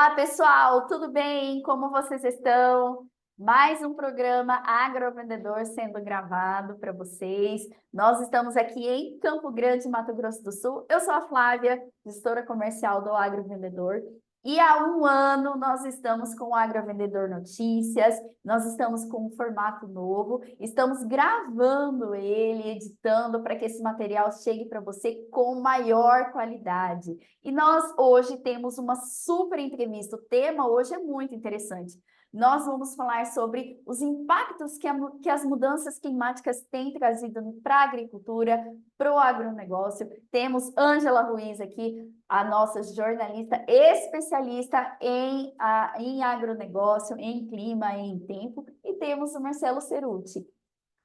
Olá, pessoal, tudo bem? Como vocês estão? Mais um programa Agrovendedor sendo gravado para vocês. Nós estamos aqui em Campo Grande, Mato Grosso do Sul. Eu sou a Flávia, gestora comercial do Agrovendedor. E há um ano nós estamos com o Agrovendedor Notícias, nós estamos com um formato novo, estamos gravando ele, editando para que esse material chegue para você com maior qualidade. E nós hoje temos uma super entrevista. O tema hoje é muito interessante. Nós vamos falar sobre os impactos que as mudanças climáticas têm trazido para a agricultura, para o agronegócio. Temos Ângela Ruiz aqui, a nossa jornalista especialista em agronegócio, em clima, em tempo. E temos o Marcelo Cerutti.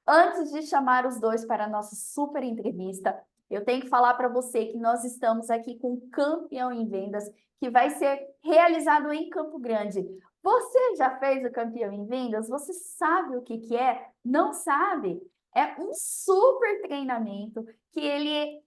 Antes de chamar os dois para a nossa super entrevista, eu tenho que falar para você que nós estamos aqui com um campeão em vendas que vai ser realizado em Campo Grande. Você já fez o campeão em vendas? Você sabe o que é? Não sabe? É um super treinamento que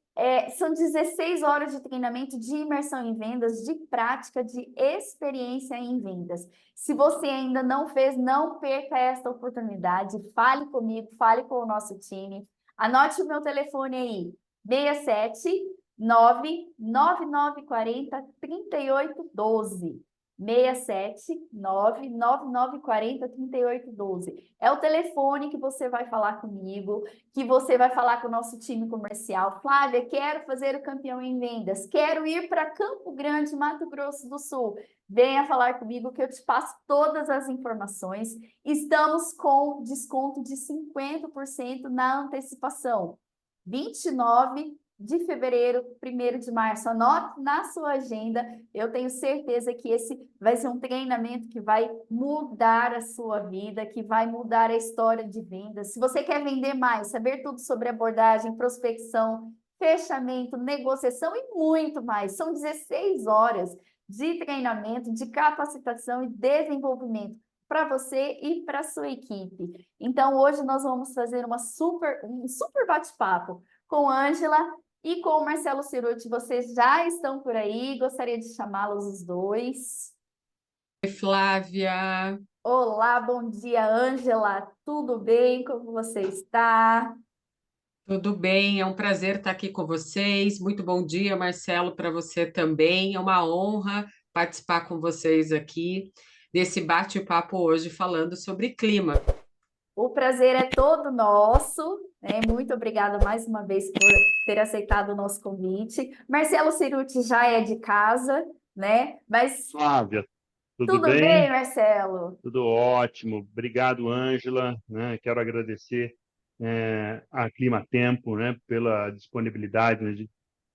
são 16 horas de treinamento de imersão em vendas, de prática, de experiência em vendas. Se você ainda não fez, não perca esta oportunidade. Fale comigo, fale com o nosso time. Anote o meu telefone aí, 67 99940 3812. 67 99940 3812. É o telefone que você vai falar comigo, que você vai falar com o nosso time comercial. Flávia, quero fazer o campeão em vendas, quero ir para Campo Grande, Mato Grosso do Sul. Venha falar comigo que eu te passo todas as informações. Estamos com desconto de 50% na antecipação. 29 de fevereiro, 1º de março. Anote na sua agenda. Eu tenho certeza que esse vai ser um treinamento que vai mudar a sua vida, que vai mudar a história de vendas. Se você quer vender mais, saber tudo sobre abordagem, prospecção, fechamento, negociação e muito mais. São 16 horas de treinamento, de capacitação e desenvolvimento para você e para a sua equipe. Então, hoje nós vamos fazer um super bate-papo com Ângela e com o Marcelo Cerutti. Vocês já estão por aí, gostaria de chamá-los os dois. Oi, Flávia. Olá, bom dia, Ângela. Tudo bem? Como você está? Tudo bem? É um prazer estar aqui com vocês. Muito bom dia, Marcelo, para você também. É uma honra participar com vocês aqui desse bate-papo hoje falando sobre clima. O prazer é todo nosso, né? Muito obrigada mais uma vez por ter aceitado o nosso convite. Marcelo Cerutti já é de casa, né? Mas Flávia, tudo tudo bem, bem? Marcelo? Tudo ótimo. Obrigado, Ângela, né? Quero agradecer a Clima Tempo, né, pela disponibilidade, né,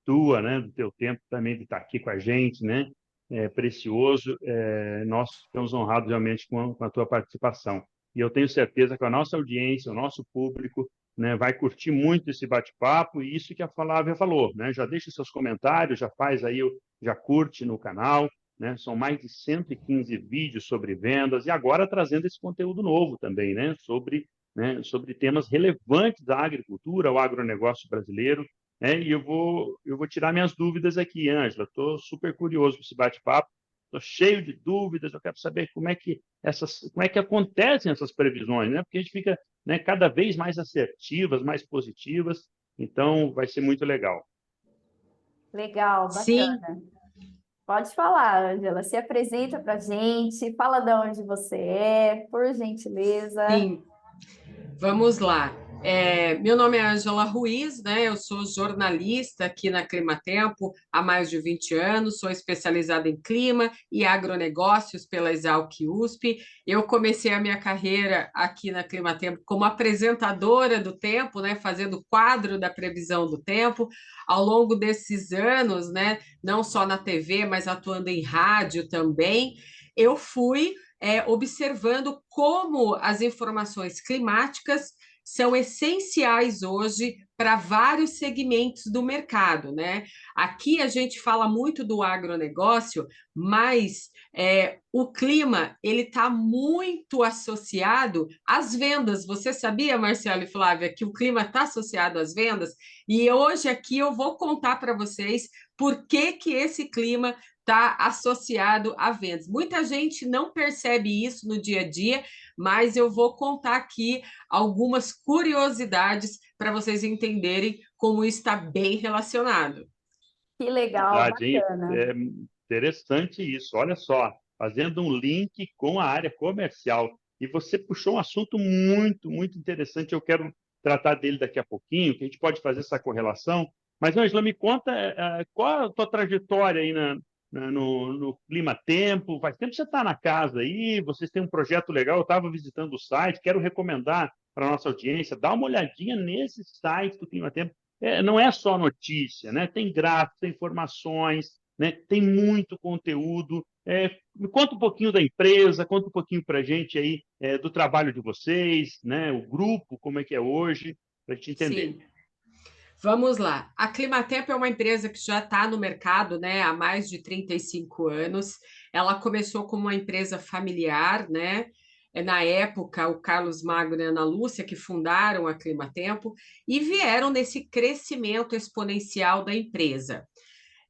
tua, né, do teu tempo também de estar aqui com a gente, né? É precioso. Nós ficamos honrados realmente com a tua participação. E eu tenho certeza que a nossa audiência, o nosso público, né, vai curtir muito esse bate-papo e isso que a Flávia falou, né? Já deixa seus comentários, já faz aí, já curte no canal, né? São mais de 115 vídeos sobre vendas e agora trazendo esse conteúdo novo também, sobre temas relevantes da agricultura, ao agronegócio brasileiro. E eu vou tirar minhas dúvidas aqui, Ângela. Estou super curioso com esse bate-papo. Estou cheio de dúvidas. Eu quero saber como é que acontecem essas previsões, né? Porque a gente fica, né, cada vez mais assertivas, mais positivas. Então, vai ser muito legal. Legal, Sim, bacana. Pode falar, Ângela. Se apresenta para a gente, fala de onde você é, por gentileza. sim. Vamos lá. Meu nome é Ângela Ruiz, né? Eu sou jornalista aqui na Climatempo há mais de 20 anos, sou especializada em clima e agronegócios pela Exalc USP. Eu comecei a minha carreira aqui na Climatempo como apresentadora do tempo, né? Fazendo quadro da previsão do tempo. Ao longo desses anos, né? Não só na TV, mas atuando em rádio também, eu fui observando como as informações climáticas são essenciais hoje para vários segmentos do mercado, né? Aqui a gente fala muito do agronegócio, mas o clima ele está muito associado às vendas. Você sabia, Marcelo e Flávia, que o clima está associado às vendas? E hoje aqui eu vou contar para vocês por que esse clima está associado a vendas. Muita gente não percebe isso no dia a dia, mas eu vou contar aqui algumas curiosidades para vocês entenderem como está bem relacionado. Que legal, Verdade, hein? bacana. É interessante isso. Olha só, fazendo um link com a área comercial. E você puxou um assunto muito, muito interessante. Eu quero tratar dele daqui a pouquinho, que a gente pode fazer essa correlação. Mas, Ângela, me conta qual a tua trajetória aí no Clima Tempo. Faz tempo que você está na casa aí, vocês têm um projeto legal. Eu estava visitando o site, quero recomendar para a nossa audiência, dá uma olhadinha nesse site do Clima Tempo. Não é só notícia, né? Tem gráficos, tem informações, né? Tem muito conteúdo. Me conta um pouquinho da empresa, conta um pouquinho para a gente aí do trabalho de vocês, né? O grupo, como é que é hoje, para a gente entender. Sim. Vamos lá. A Climatempo é uma empresa que já está no mercado, né, há mais de 35 anos. Ela começou como uma empresa familiar, né? Na época, o Carlos Magno e a Ana Lúcia, que fundaram a Climatempo, e vieram nesse crescimento exponencial da empresa.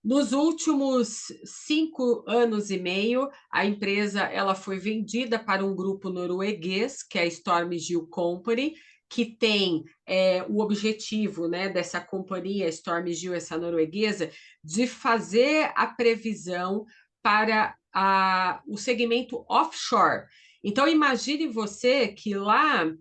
Nos últimos 5 anos e meio, a empresa ela foi vendida para um grupo norueguês, que é a Stormgill Company, que tem o objetivo, né, dessa companhia, Stormgill, essa norueguesa, de fazer a previsão para o segmento offshore. Então, imagine você que lá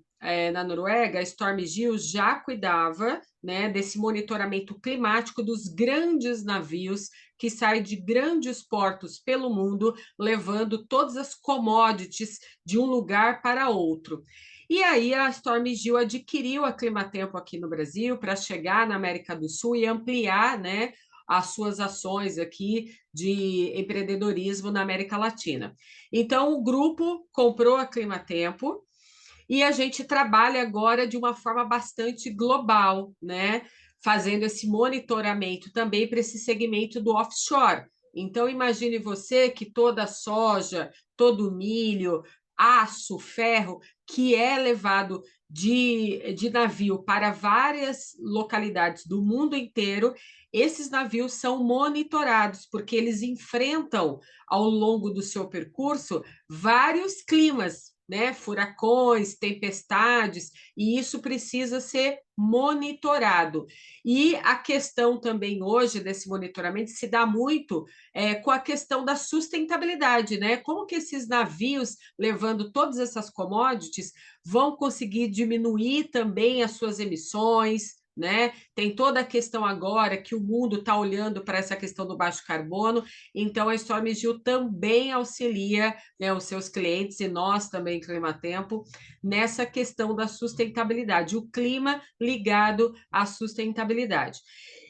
na Noruega, a Stormgill já cuidava, né, desse monitoramento climático dos grandes navios que saem de grandes portos pelo mundo, levando todas as commodities de um lugar para outro. E aí a Stormgill adquiriu a Climatempo aqui no Brasil para chegar na América do Sul e ampliar, né, as suas ações aqui de empreendedorismo na América Latina. Então, o grupo comprou a Climatempo e a gente trabalha agora de uma forma bastante global, né? Fazendo esse monitoramento também para esse segmento do offshore. Então, imagine você que toda a soja, todo o milho, aço, ferro, que é levado de navio para várias localidades do mundo inteiro, esses navios são monitorados, porque eles enfrentam, ao longo do seu percurso, vários climas, né? Furacões, tempestades, e isso precisa ser monitorado. E a questão também hoje desse monitoramento se dá muito com a questão da sustentabilidade, né? Como que esses navios, levando todas essas commodities, vão conseguir diminuir também as suas emissões, né? Tem toda a questão agora que o mundo está olhando para essa questão do baixo carbono, então a Stormgill também auxilia, né, os seus clientes e nós também, Climatempo, nessa questão da sustentabilidade, o clima ligado à sustentabilidade.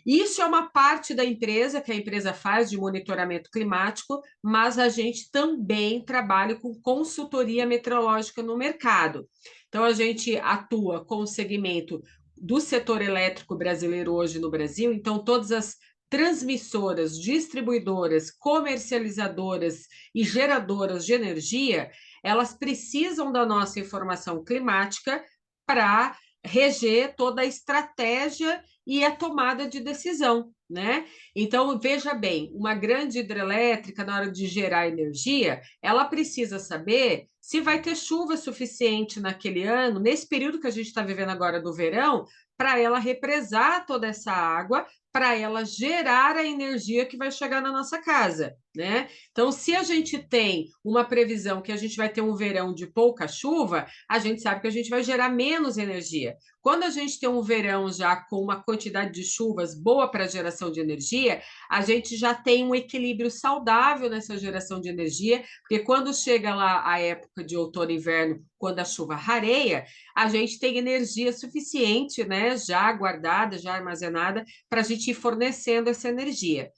Isso é uma parte da empresa, que a empresa faz de monitoramento climático, mas a gente também trabalha com consultoria meteorológica no mercado. Então, a gente atua com o segmento do setor elétrico brasileiro hoje no Brasil, então todas as transmissoras, distribuidoras, comercializadoras e geradoras de energia, elas precisam da nossa informação climática para reger toda a estratégia e a tomada de decisão, né? Então, veja bem, uma grande hidrelétrica, na hora de gerar energia, ela precisa saber se vai ter chuva suficiente naquele ano, nesse período que a gente está vivendo agora do verão, para ela represar toda essa água, para ela gerar a energia que vai chegar na nossa casa, né? Então, se a gente tem uma previsão que a gente vai ter um verão de pouca chuva, a gente sabe que a gente vai gerar menos energia. Quando a gente tem um verão já com uma quantidade de chuvas boa para geração de energia, a gente já tem um equilíbrio saudável nessa geração de energia, porque quando chega lá a época de outono e inverno, quando a chuva rareia, a gente tem energia suficiente, né, já guardada, já armazenada, para a gente ir fornecendo essa energia.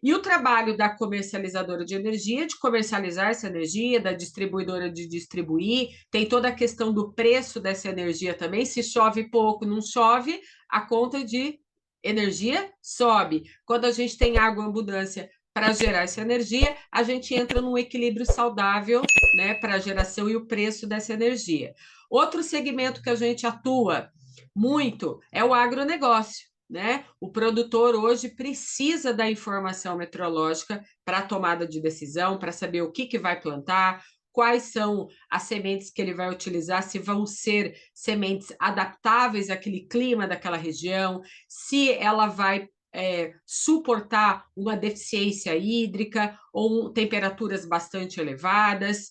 E o trabalho da comercializadora de energia, de comercializar essa energia, da distribuidora de distribuir, tem toda a questão do preço dessa energia também. Se chove pouco, não chove, a conta de energia sobe. Quando a gente tem água em abundância para gerar essa energia, a gente entra num equilíbrio saudável, né, para a geração e o preço dessa energia. Outro segmento que a gente atua muito é o agronegócio. né? O produtor hoje precisa da informação meteorológica para a tomada de decisão, para saber o que vai plantar, quais são as sementes que ele vai utilizar, se vão ser sementes adaptáveis àquele clima daquela região, se ela vai suportar uma deficiência hídrica ou temperaturas bastante elevadas.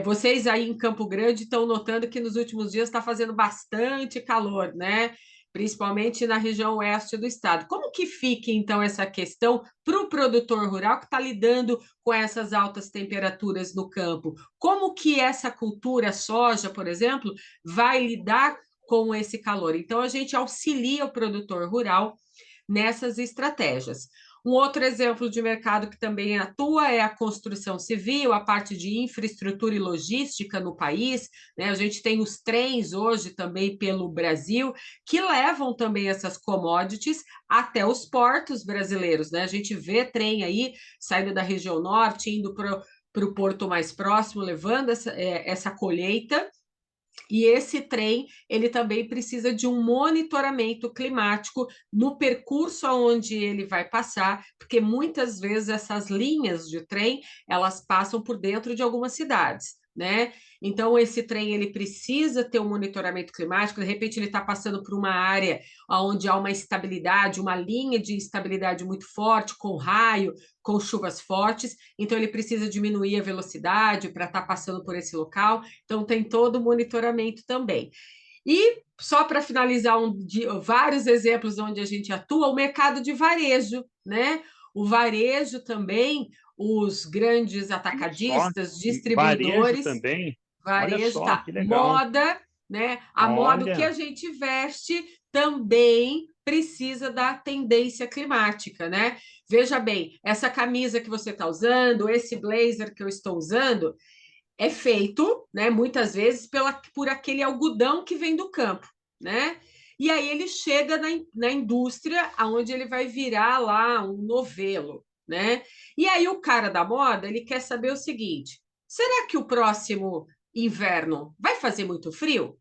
Vocês aí em Campo Grande estão notando que nos últimos dias está fazendo bastante calor, né? Principalmente na região oeste do estado. Como que fica, então, essa questão para o produtor rural que está lidando com essas altas temperaturas no campo? Como que essa cultura soja, por exemplo, vai lidar com esse calor? Então, a gente auxilia o produtor rural nessas estratégias. Um outro exemplo de mercado que também atua é a construção civil, a parte de infraestrutura e logística no país, né? A gente tem os trens hoje também pelo Brasil, que levam também essas commodities até os portos brasileiros, né? A gente vê trem aí saindo da região norte, indo para o porto mais próximo, levando essa colheita. E esse trem, ele também precisa de um monitoramento climático no percurso aonde ele vai passar, porque muitas vezes essas linhas de trem, elas passam por dentro de algumas cidades, né? Então, esse trem, ele precisa ter um monitoramento climático, de repente ele está passando por uma área onde há uma instabilidade, uma linha de instabilidade muito forte, com raio, com chuvas fortes, então ele precisa diminuir a velocidade para estar passando por esse local, então tem todo o monitoramento também. E só para finalizar vários exemplos onde a gente atua, o mercado de varejo, né? O varejo também, os grandes atacadistas, Varejo distribuidores, também. Olha varejo, só, tá? que legal. Moda, né? A moda, o que Olha, a gente veste também precisa da tendência climática, né? Veja bem, essa camisa que você está usando, esse blazer que eu estou usando, é feito, né, muitas vezes por aquele algodão que vem do campo, né? E aí ele chega na indústria, onde ele vai virar lá um novelo, né? E aí o cara da moda, ele quer saber o seguinte: será que o próximo inverno vai fazer muito frio?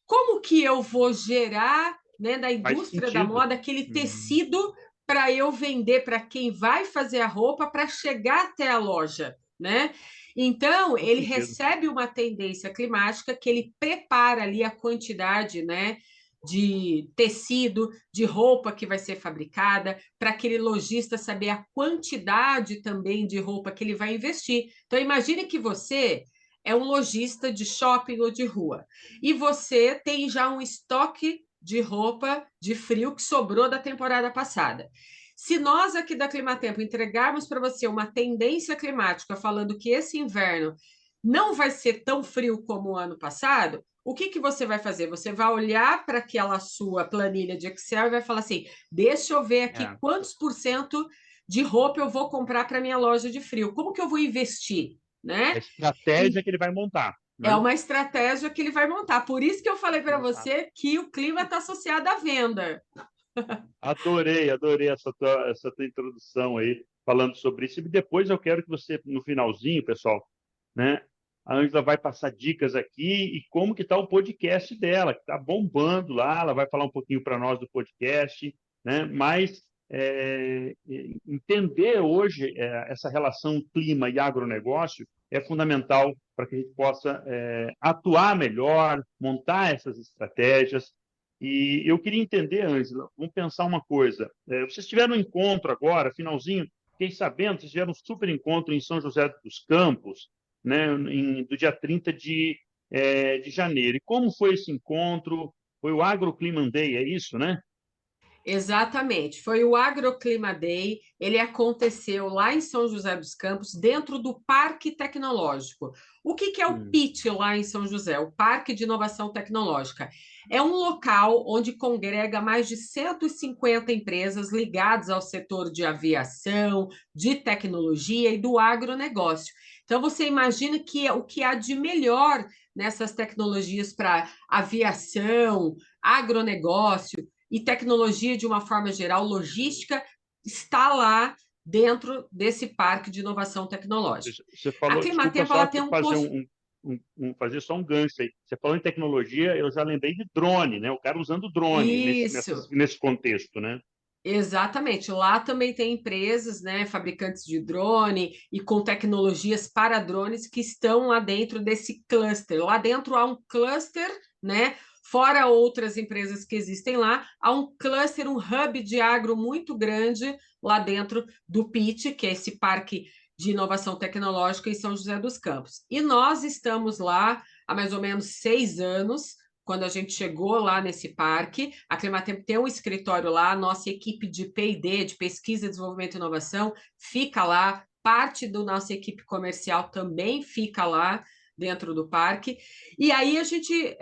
Como que eu vou gerar, né, da faz indústria da sentido. moda aquele Uhum, tecido para eu vender para quem vai fazer a roupa para chegar até a loja, né? Então, faz ele sentido. recebe uma tendência climática que ele prepara ali a quantidade, né, de tecido, de roupa que vai ser fabricada, para aquele lojista saber a quantidade também de roupa que ele vai investir. Então, imagine que você é um lojista de shopping ou de rua e você tem já um estoque de roupa de frio que sobrou da temporada passada. Se nós aqui da Climatempo entregarmos para você uma tendência climática falando que esse inverno não vai ser tão frio como o ano passado, o que você vai fazer? Você vai olhar para aquela sua planilha de Excel e vai falar assim: deixa eu ver aqui É, quantos por cento de roupa eu vou comprar para minha loja de frio. Como que eu vou investir? a Né? estratégia E que ele vai montar, é né? uma estratégia que ele vai montar. Por isso que eu falei para Exato. você que o clima está associado à venda. Adorei essa tua introdução aí, falando sobre isso. E depois eu quero que você, no finalzinho, pessoal, né? A Ângela vai passar dicas aqui e como que está o podcast dela, que está bombando lá. Ela vai falar um pouquinho para nós do podcast, né? Mas entender hoje essa relação clima e agronegócio é fundamental para que a gente possa atuar melhor, montar essas estratégias. E eu queria entender, Ângela, vamos pensar uma coisa. Vocês tiveram um encontro agora, finalzinho, fiquei sabendo, vocês tiveram um super encontro em São José dos Campos, né, do dia 30 de janeiro. E como foi esse encontro? Foi o Agrocliman Day, é isso, né? Exatamente, foi o Agroclima Day, ele aconteceu lá em São José dos Campos, dentro do Parque Tecnológico. O que é o Hum, PIT lá em São José? O Parque de Inovação Tecnológica. É um local onde congrega mais de 150 empresas ligadas ao setor de aviação, de tecnologia e do agronegócio. Então, você imagina que o que há de melhor nessas tecnologias para aviação, agronegócio, e tecnologia de uma forma geral, logística, está lá dentro desse parque de inovação tecnológica. você A falou, desculpa Climatempo ela só tem um fazer posto. fazer só um gancho aí. Você falou em tecnologia, eu já lembrei de drone, né? O cara usando drone Isso. nesse contexto, né? Exatamente. Lá também tem empresas, né, fabricantes de drone e com tecnologias para drones que estão lá dentro desse cluster. Lá dentro há um cluster, né? Fora outras empresas que existem lá, há um cluster, um hub de agro muito grande lá dentro do PIT, que é esse parque de inovação tecnológica em São José dos Campos. E nós estamos lá há mais ou menos 6 anos. Quando a gente chegou lá nesse parque, a Climatempo tem um escritório lá, a nossa equipe de P&D, de Pesquisa, Desenvolvimento e Inovação, fica lá, parte da nossa equipe comercial também fica lá dentro do parque, e aí a gente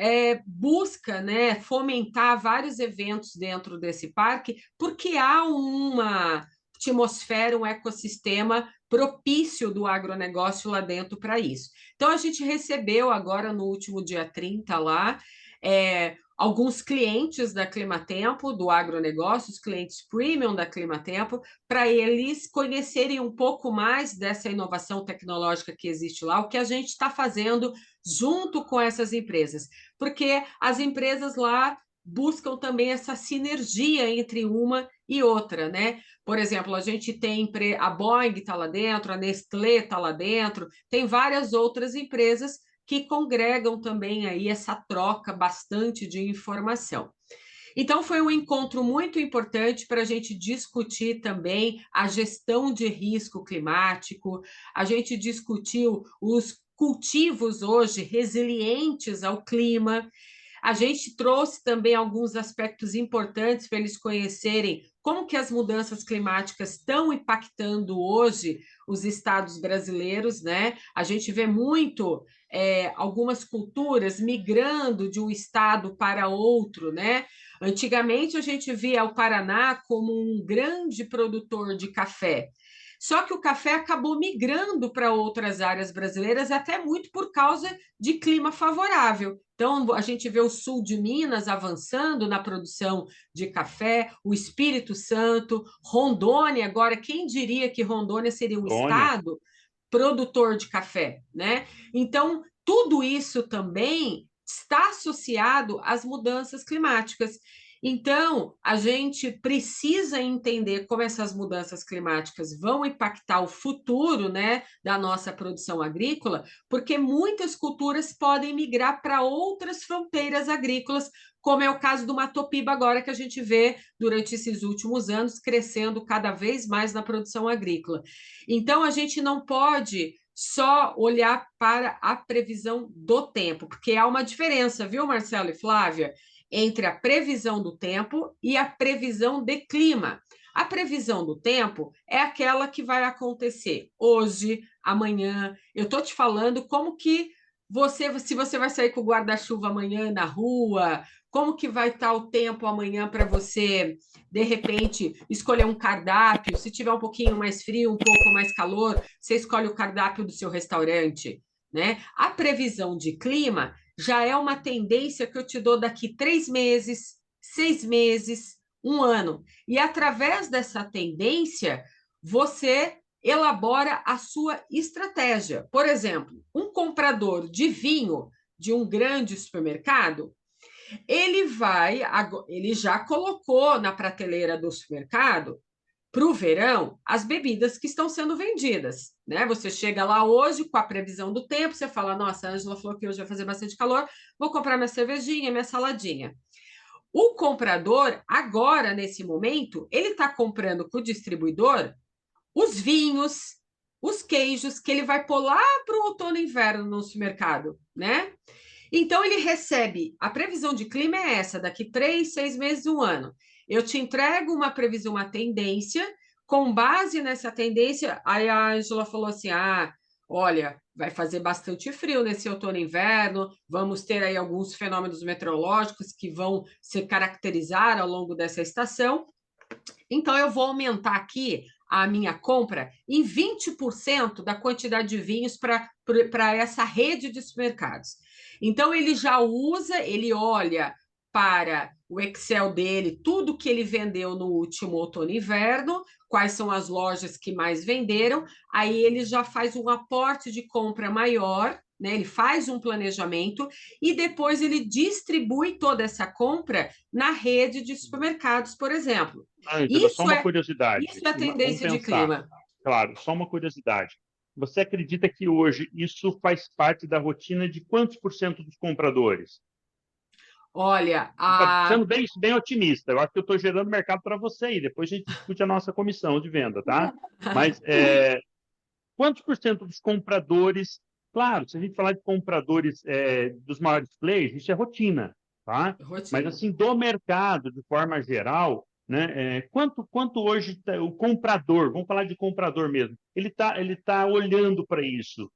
busca, né, fomentar vários eventos dentro desse parque, porque há uma atmosfera, um ecossistema propício do agronegócio lá dentro para isso. Então, a gente recebeu agora, no último dia 30 lá, alguns clientes da Climatempo, do agronegócio, os clientes premium da Climatempo, para eles conhecerem um pouco mais dessa inovação tecnológica que existe lá, o que a gente está fazendo junto com essas empresas, porque as empresas lá buscam também essa sinergia entre uma e outra, né? Por exemplo, a gente tem a Boeing está lá dentro, a Nestlé está lá dentro, tem várias outras empresas que congregam também aí essa troca bastante de informação. Então, foi um encontro muito importante para a gente discutir também a gestão de risco climático, a gente discutiu os cultivos hoje resilientes ao clima, a gente trouxe também alguns aspectos importantes para eles conhecerem como que as mudanças climáticas estão impactando hoje os estados brasileiros, né? A gente vê muito algumas culturas migrando de um estado para outro, né? Antigamente a gente via o Paraná como um grande produtor de café. Só que o café acabou migrando para outras áreas brasileiras, até muito por causa de clima favorável. Então, a gente vê o sul de Minas avançando na produção de café, o Espírito Santo, Rondônia, agora, quem diria que Rondônia seria um Rondônia. estado produtor de café, né? Então, tudo isso também está associado às mudanças climáticas. Então, a gente precisa entender como essas mudanças climáticas vão impactar o futuro, né, da nossa produção agrícola, porque muitas culturas podem migrar para outras fronteiras agrícolas, como é o caso do Matopiba agora, que a gente vê durante esses últimos anos crescendo cada vez mais na produção agrícola. Então, a gente não pode só olhar para a previsão do tempo, porque há uma diferença, viu, Marcelo e Flávia, entre a previsão do tempo e a previsão de clima. A previsão do tempo é aquela que vai acontecer hoje, amanhã. Eu estou te falando como que se você vai sair com o guarda-chuva amanhã na rua, como que vai estar o tempo amanhã para você, de repente, escolher um cardápio. Se tiver um pouquinho mais frio, um pouco mais calor, você escolhe o cardápio do seu restaurante, né? A previsão de clima já é uma tendência que eu te dou daqui 3 meses, 6 meses, um ano. E através dessa tendência, você elabora a sua estratégia. Por exemplo, um comprador de vinho de um grande supermercado, ele já colocou na prateleira do supermercado para o verão as bebidas que estão sendo vendidas, né? Você chega lá hoje com a previsão do tempo, você fala, nossa, a Ângela falou que hoje vai fazer bastante calor, vou comprar minha cervejinha, minha saladinha. O comprador, agora, nesse momento, ele está comprando com o distribuidor os vinhos, os queijos que ele vai pôr lá para o outono e inverno no supermercado, né? Então, ele recebe, a previsão de clima é essa, daqui 3, 6 meses, um ano. Eu te entrego uma previsão, uma tendência, com base nessa tendência, aí a Ângela falou assim, olha, vai fazer bastante frio nesse outono e inverno, vamos ter aí alguns fenômenos meteorológicos que vão se caracterizar ao longo dessa estação, então eu vou aumentar aqui a minha compra em 20% da quantidade de vinhos para essa rede de supermercados. Então, ele já usa, ele olha para o Excel dele, tudo que ele vendeu no último outono e inverno, quais são as lojas que mais venderam, aí ele já faz um aporte de compra maior, né? Ele faz um planejamento e depois ele distribui toda essa compra na rede de supermercados, por exemplo. Ângela, só Isso uma é, curiosidade. isso é a Vamos tendência de pensar. clima. Claro, só uma curiosidade. Você acredita que hoje isso faz parte da rotina de quantos por cento dos compradores? Olha, Sendo bem otimista, eu acho que eu estou gerando mercado para você aí. Depois a gente discute a nossa comissão de venda, tá? Mas quantos por cento dos compradores? Claro, se a gente falar de compradores dos maiores players, isso é rotina, tá? Mas rotina. assim, do mercado, de forma geral, né? Quanto hoje o comprador, vamos falar de comprador mesmo, ele tá olhando para isso.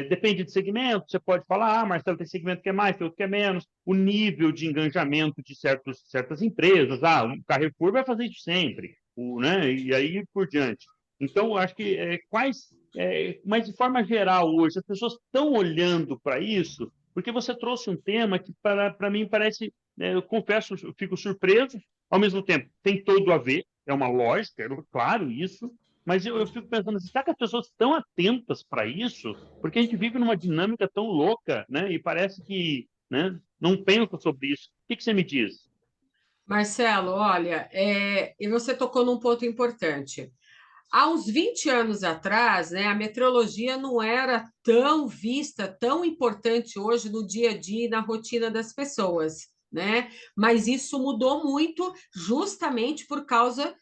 Depende de segmento, você pode falar, Marcelo, tem segmento que é mais, tem outro que é menos, o nível de engajamento de certas empresas, o Carrefour vai fazer isso sempre, né? E aí por diante. Então, eu acho que mas de forma geral hoje, as pessoas estão olhando para isso, porque você trouxe um tema que para mim parece, eu confesso, eu fico surpreso, ao mesmo tempo tem todo a ver, é uma lógica, claro isso, mas eu fico pensando assim, será que as pessoas estão atentas para isso? Porque a gente vive numa dinâmica tão louca, né? E parece que, né, não pensa sobre isso. O que você me diz? Marcelo, olha, e você tocou num ponto importante. Há uns 20 anos atrás, né, a meteorologia não era tão vista, tão importante hoje no dia a dia e na rotina das pessoas, né? Mas isso mudou muito justamente por causa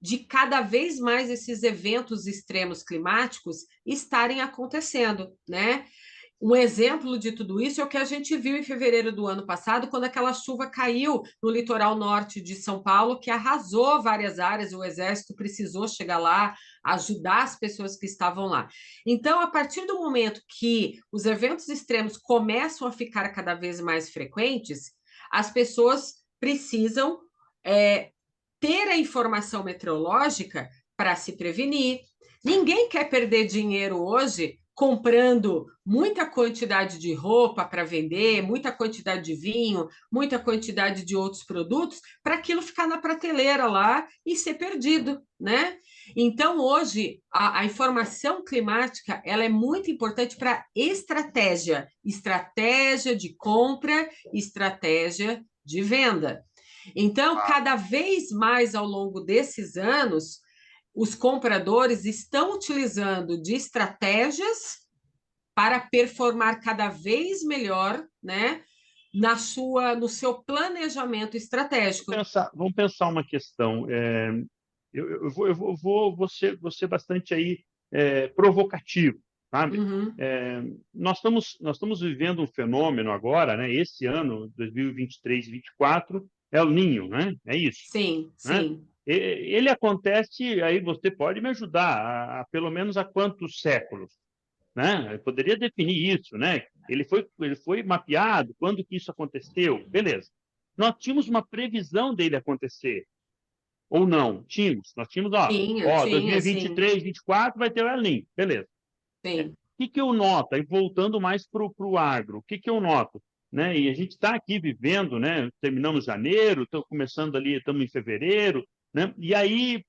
de cada vez mais esses eventos extremos climáticos estarem acontecendo, né? Um exemplo de tudo isso é o que a gente viu em fevereiro do ano passado, quando aquela chuva caiu no litoral norte de São Paulo, que arrasou várias áreas, o Exército precisou chegar lá, ajudar as pessoas que estavam lá. Então, a partir do momento que os eventos extremos começam a ficar cada vez mais frequentes, as pessoas precisam ter a informação meteorológica para se prevenir. Ninguém quer perder dinheiro hoje comprando muita quantidade de roupa para vender, muita quantidade de vinho, muita quantidade de outros produtos, para aquilo ficar na prateleira lá e ser perdido, né? Então, hoje, a informação climática ela é muito importante para estratégia de compra, estratégia de venda. Então, cada vez mais ao longo desses anos, os compradores estão utilizando de estratégias para performar cada vez melhor, né, no seu planejamento estratégico. Vamos pensar uma questão. Vou ser bastante aí provocativo, sabe? Uhum. Nós estamos vivendo um fenômeno agora, né? Esse ano, 2023, 2024, é o Ninho, né? É isso, Sim, né? sim. Ele acontece, aí você pode me ajudar, pelo menos há quantos séculos? Né? Eu poderia definir isso, né? Ele foi mapeado, quando que isso aconteceu? Beleza. Nós tínhamos uma previsão dele acontecer, ou não? Nós tínhamos, Tinha, sim, 2023, 2024 vai ter o El Niño, beleza. sim. O que eu noto? Aí voltando mais para o agro, o que eu noto? Né? E a gente está aqui vivendo, né? Terminamos janeiro, estamos começando ali, estamos em fevereiro, né? E aí,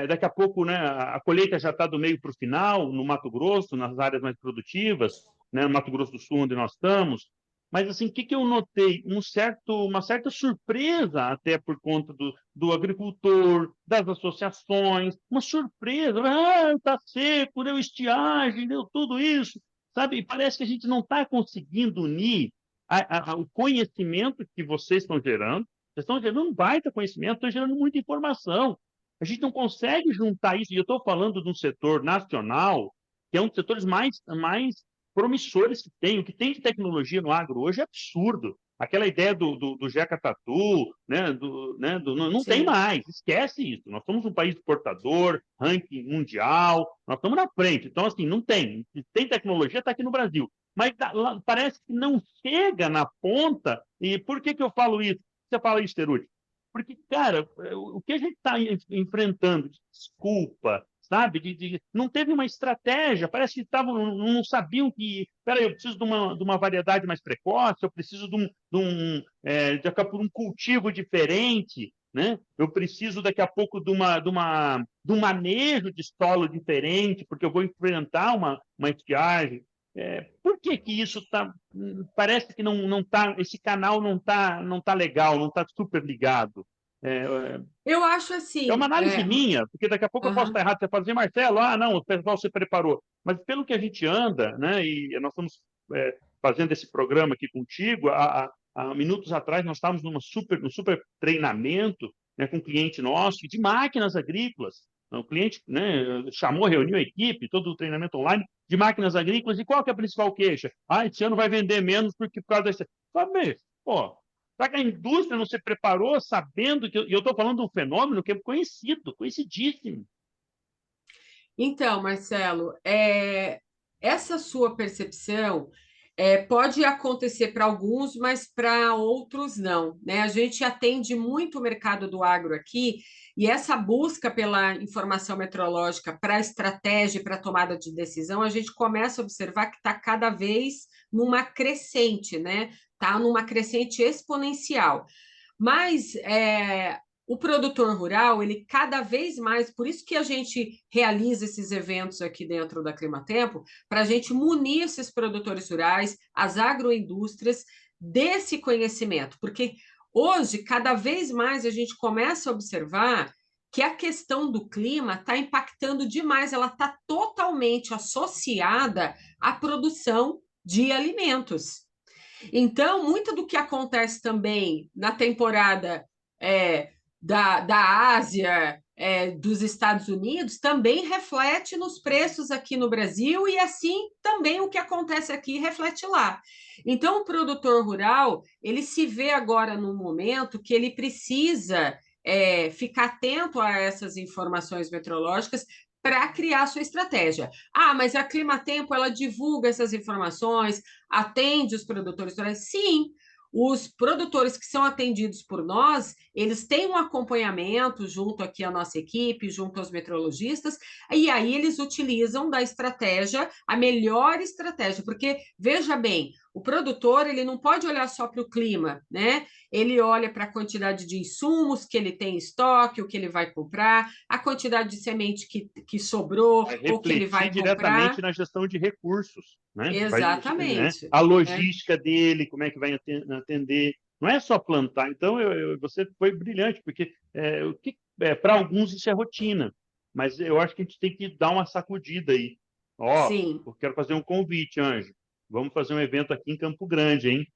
daqui a pouco, né, a colheita já está do meio para o final, no Mato Grosso, nas áreas mais produtivas, né, no Mato Grosso do Sul, onde nós estamos. Mas, assim, o que eu notei? Uma certa surpresa, até por conta do agricultor, das associações, uma surpresa. Está seco, deu estiagem, deu tudo isso, sabe? E parece que a gente não está conseguindo unir o conhecimento que vocês estão gerando. Vocês estão gerando um baita conhecimento, estão gerando muita informação. A gente não consegue juntar isso. E eu estou falando de um setor nacional, que é um dos setores mais promissores que tem. O que tem de tecnologia no agro hoje é absurdo. Aquela ideia do Jeca Tatu, né, não tem Sim. mais, esquece isso. Nós somos um país exportador, ranking mundial, nós estamos na frente. Então, assim, não tem. Se tem tecnologia, está aqui no Brasil. Mas parece que não chega na ponta. E por que eu falo isso? Você fala isso, Teruti? Porque, cara, o que a gente está enfrentando de desculpa, sabe? Não teve uma estratégia, parece que não sabiam que, peraí, eu preciso de uma variedade mais precoce, eu preciso daqui a pouco, um cultivo diferente, né? Eu preciso, daqui a pouco, de um manejo de solo diferente, porque eu vou enfrentar uma estiagem. Por que que isso parece que não tá, esse canal não tá legal, não está super ligado? Eu acho É uma assim. análise minha, porque daqui a pouco eu posso estar Aham. errado. Você fala assim, Marcelo, não, o pessoal se preparou. Mas pelo que a gente anda, né, e nós estamos fazendo esse programa aqui contigo, há minutos atrás nós estávamos num super treinamento, né, com um cliente nosso de máquinas agrícolas. O cliente, né, chamou, reuniu a equipe, todo o treinamento online de máquinas agrícolas. E qual que é a principal queixa? Esse ano vai vender menos por causa desse. Sabe, pô, será que a indústria não se preparou sabendo que... E eu estou falando de um fenômeno que é conhecido, conhecidíssimo. Então, Marcelo, essa sua percepção pode acontecer para alguns, mas para outros não, né? A gente atende muito o mercado do agro aqui, e essa busca pela informação meteorológica para estratégia e para tomada de decisão, a gente começa a observar que está cada vez numa crescente, né? Está numa crescente exponencial. Mas o produtor rural, ele cada vez mais, por isso que a gente realiza esses eventos aqui dentro da Climatempo, para a gente munir esses produtores rurais, as agroindústrias, desse conhecimento, porque hoje, cada vez mais, a gente começa a observar que a questão do clima está impactando demais, ela está totalmente associada à produção de alimentos. Então, muito do que acontece também na temporada da Ásia, dos Estados Unidos, também reflete nos preços aqui no Brasil, e assim também o que acontece aqui reflete lá. Então, o produtor rural, ele se vê agora num momento que ele precisa ficar atento a essas informações meteorológicas para criar sua estratégia. Mas a Climatempo, ela divulga essas informações, atende os produtores rurais? Sim, os produtores que são atendidos por nós, eles têm um acompanhamento junto aqui à nossa equipe, junto aos meteorologistas, e aí eles utilizam da estratégia, a melhor estratégia, porque, veja bem, o produtor, ele não pode olhar só para o clima, né? Ele olha para a quantidade de insumos que ele tem em estoque, o que ele vai comprar, a quantidade de semente que sobrou Vai ou que ele refletir vai comprar. diretamente na gestão de recursos, né? Né? Exatamente. A logística dele, como é que vai atender. Não é só plantar. Então, você foi brilhante, porque para alguns isso é rotina, mas eu acho que a gente tem que dar uma sacudida aí. Sim. Eu quero fazer um convite, Anjo. Vamos fazer um evento aqui em Campo Grande, hein?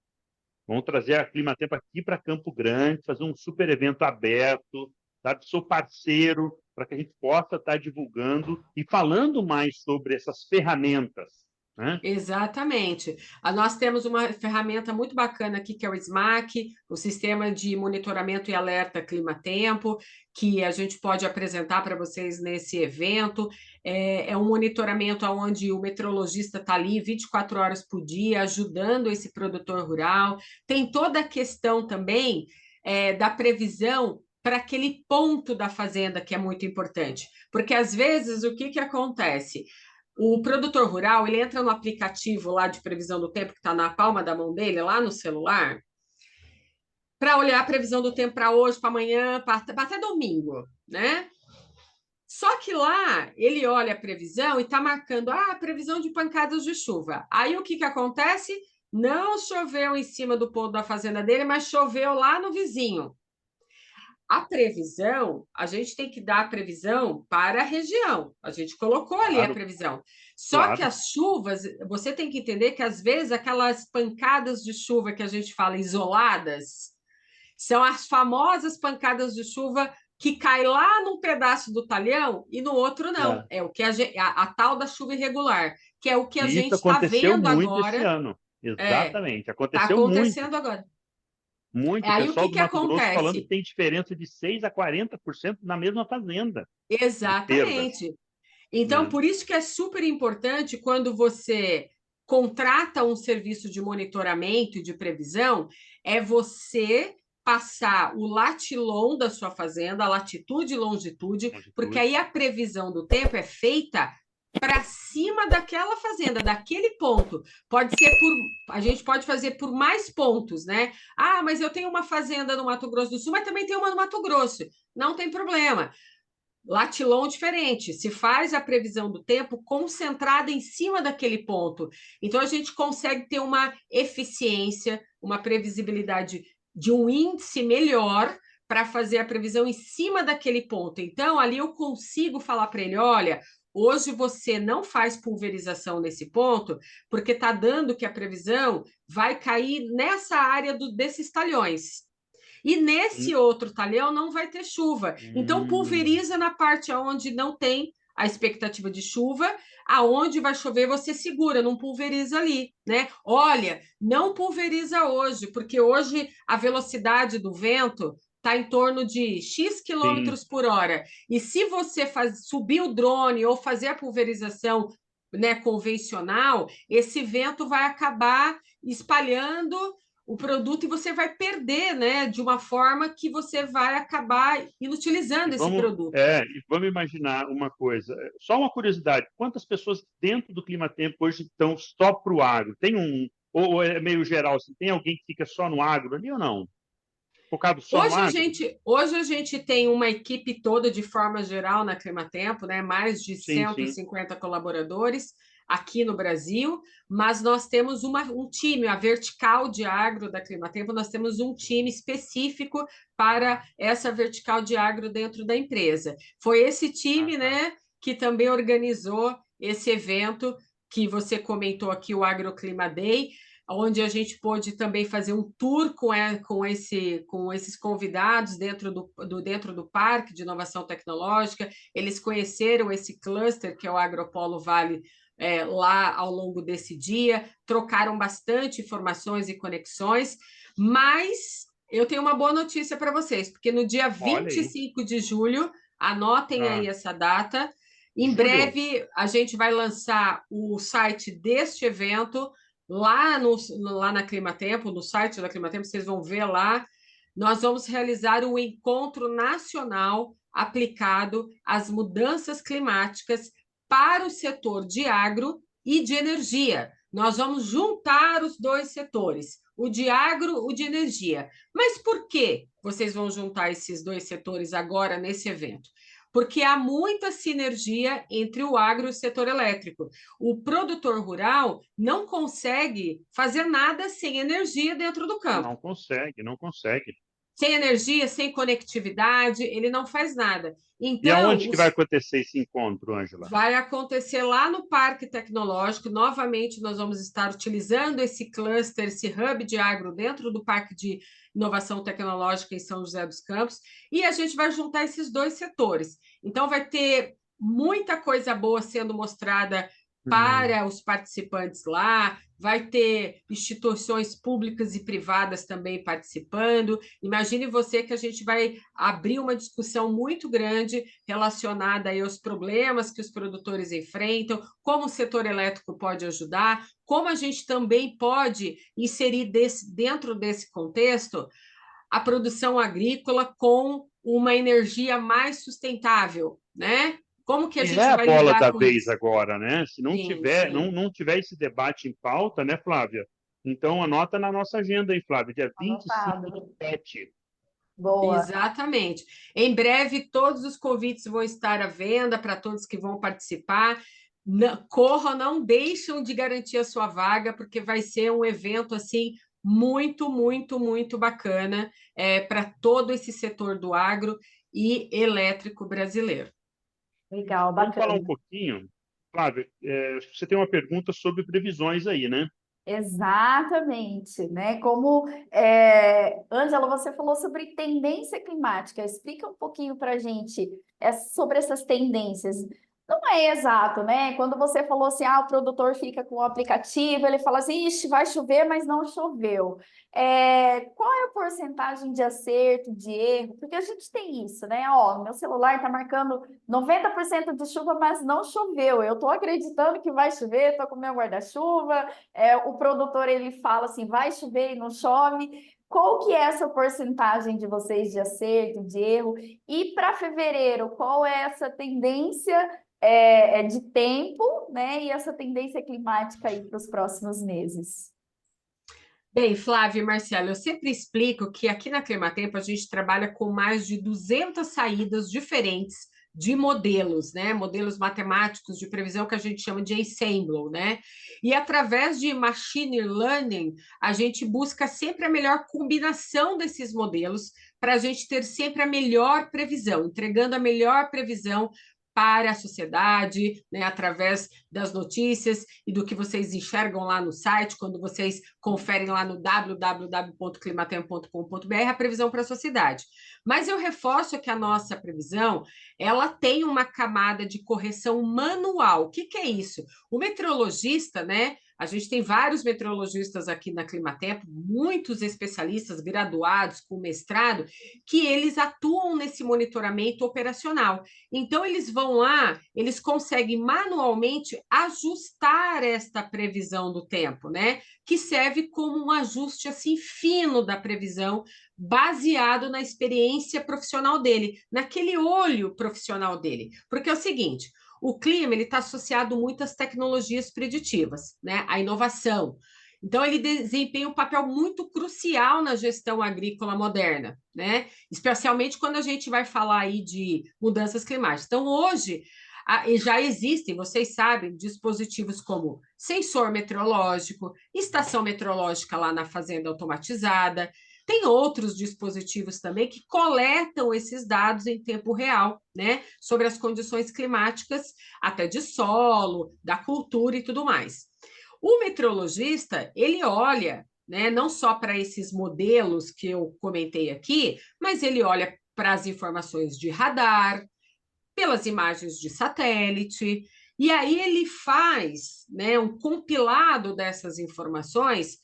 Vamos trazer a Climatempo aqui para Campo Grande, fazer um super evento aberto, sabe? Sou parceiro para que a gente possa estar divulgando e falando mais sobre essas ferramentas, né? Exatamente. Nós temos uma ferramenta muito bacana aqui, que é o SMAC, o Sistema de Monitoramento e Alerta Climatempo, que a gente pode apresentar para vocês nesse evento. É um monitoramento onde o meteorologista está ali 24 horas por dia, ajudando esse produtor rural. Tem toda a questão também da previsão para aquele ponto da fazenda, que é muito importante. Porque, às vezes, o que acontece? O produtor rural, ele entra no aplicativo lá de previsão do tempo que está na palma da mão dele, lá no celular, para olhar a previsão do tempo para hoje, para amanhã, para até domingo, né? Só que lá ele olha a previsão e está marcando previsão de pancadas de chuva. Aí o que acontece? Não choveu em cima do ponto da fazenda dele, mas choveu lá no vizinho. A previsão, a gente tem que dar a previsão para a região. A gente colocou ali a previsão. Só que as chuvas, você tem que entender que, às vezes, aquelas pancadas de chuva que a gente fala isoladas, são as famosas pancadas de chuva que cai lá num pedaço do talhão e no outro não. É o que a tal da chuva irregular, que é o que a E isso gente está aconteceu vendo muito esse agora. ano. Exatamente. Está Aconteceu muito. acontecendo agora. Muito. O Aí o pessoal do que Mato Grosso falando que acontece? tem diferença de 6% a 40% na mesma fazenda de perda. Exatamente. Então, Né? por isso que é super importante quando você contrata um serviço de monitoramento e de previsão, é você passar o latilon da sua fazenda, a latitude e longitude, porque aí a previsão do tempo é feita para cima daquela fazenda, daquele ponto. Pode ser a gente pode fazer por mais pontos, né? Mas eu tenho uma fazenda no Mato Grosso do Sul, mas também tenho uma no Mato Grosso. Não tem problema. latilon diferente, se faz a previsão do tempo concentrada em cima daquele ponto. Então, a gente consegue ter uma eficiência, uma previsibilidade de um índice melhor para fazer a previsão em cima daquele ponto. Então, ali eu consigo falar para ele, olha, hoje você não faz pulverização nesse ponto, porque está dando que a previsão vai cair nessa área desses talhões. E nesse outro talhão não vai ter chuva. Então, pulveriza na parte onde não tem a expectativa de chuva, aonde vai chover, você segura, não pulveriza ali, né? Olha, não pulveriza hoje, porque hoje a velocidade do vento está em torno de X quilômetros por hora. E se você subir o drone ou fazer a pulverização, né, convencional, esse vento vai acabar espalhando o produto e você vai perder, né, de uma forma que você vai acabar inutilizando esse produto. E vamos imaginar uma coisa, só uma curiosidade, quantas pessoas dentro do Clima Tempo hoje estão só para o agro? Tem ou é meio geral, assim, tem alguém que fica só no agro ali ou não? Focado só no agro? Hoje a gente tem uma equipe toda, de forma geral, na Climatempo, né? Mais de 150 colaboradores aqui no Brasil, mas nós temos um time, a vertical de agro da Climatempo, nós temos um time específico para essa vertical de agro dentro da empresa. Foi esse time, né, que também organizou esse evento que você comentou aqui, o Agroclima Day, onde a gente pôde também fazer um tour com esses convidados dentro do Parque de Inovação Tecnológica. Eles conheceram esse cluster, que é o Agropolo Vale, lá ao longo desse dia, trocaram bastante informações e conexões, mas eu tenho uma boa notícia para vocês, porque no dia 25 de julho, anotem aí essa data, em breve a gente vai lançar o site deste evento, lá na Climatempo, no site da Climatempo, vocês vão ver lá, nós vamos realizar um encontro nacional aplicado às mudanças climáticas para o setor de agro e de energia. Nós vamos juntar os dois setores, o de agro, o de energia. Mas por que vocês vão juntar esses dois setores agora nesse evento? Porque há muita sinergia entre o agro e o setor elétrico. O produtor rural não consegue fazer nada sem energia dentro do campo. Não consegue. Sem energia, sem conectividade, ele não faz nada. Então, e aonde que vai acontecer esse encontro, Ângela? Vai acontecer lá no Parque Tecnológico. Novamente, nós vamos estar utilizando esse cluster, esse hub de agro dentro do Parque de Inovação Tecnológica em São José dos Campos, e a gente vai juntar esses dois setores. Então, vai ter muita coisa boa sendo mostrada para os participantes lá, vai ter instituições públicas e privadas também participando. Imagine você que a gente vai abrir uma discussão muito grande relacionada aí aos problemas que os produtores enfrentam, como o setor elétrico pode ajudar, como a gente também pode inserir dentro desse contexto a produção agrícola com uma energia mais sustentável, né? Como que a gente vai lidar com isso? É a bola da vez agora, né? Se não tiver esse debate em pauta, né, Flávia? Então, anota na nossa agenda aí, Flávia, dia 25/7. Boa. Exatamente. Em breve, todos os convites vão estar à venda para todos que vão participar. Corram, não deixam de garantir a sua vaga, porque vai ser um evento assim muito, muito, muito bacana para todo esse setor do agro e elétrico brasileiro. Legal, bacana. Vamos falar um pouquinho, Flávia, você tem uma pergunta sobre previsões aí, né? Exatamente, né? Como, Ângela, você falou sobre tendência climática. Explica um pouquinho para a gente sobre essas tendências. Não é exato, né? Quando você falou assim, o produtor fica com o aplicativo, ele fala assim, ixi, vai chover, mas não choveu. Qual é a porcentagem de acerto, de erro? Porque a gente tem isso, né? Meu celular está marcando 90% de chuva, mas não choveu. Eu estou acreditando que vai chover, estou com meu guarda-chuva. O produtor, ele fala assim, vai chover e não chove. Qual que é essa porcentagem de vocês de acerto, de erro? E para fevereiro, qual é essa tendência de tempo, né? E essa tendência climática aí para os próximos meses? Bem, Flávia e Marcelo, eu sempre explico que aqui na Climatempo a gente trabalha com mais de 200 saídas diferentes de modelos, né? Modelos matemáticos de previsão que a gente chama de ensemble, né? E através de machine learning, a gente busca sempre a melhor combinação desses modelos para a gente ter sempre a melhor previsão, entregando a melhor previsão para a sociedade, né, através das notícias e do que vocês enxergam lá no site, quando vocês conferem lá no www.climatempo.com.br a previsão para a sociedade. Mas eu reforço que a nossa previsão, ela tem uma camada de correção manual. O que é isso? O meteorologista, né? A gente tem vários meteorologistas aqui na Climatempo, muitos especialistas graduados com mestrado, que eles atuam nesse monitoramento operacional. Então, eles vão lá, eles conseguem manualmente ajustar esta previsão do tempo, né? Que serve como um ajuste assim fino da previsão, baseado na experiência profissional dele, naquele olho profissional dele. Porque é o seguinte, o clima ele está associado muito às tecnologias preditivas, né? À inovação. Então, ele desempenha um papel muito crucial na gestão agrícola moderna, né? Especialmente quando a gente vai falar aí de mudanças climáticas. Então, hoje, já existem, vocês sabem, dispositivos como sensor meteorológico, estação meteorológica lá na fazenda automatizada, tem outros dispositivos também que coletam esses dados em tempo real, né, sobre as condições climáticas, até de solo, da cultura e tudo mais. O meteorologista, ele olha, né, não só para esses modelos que eu comentei aqui, mas ele olha para as informações de radar, pelas imagens de satélite, e aí ele faz, né, um compilado dessas informações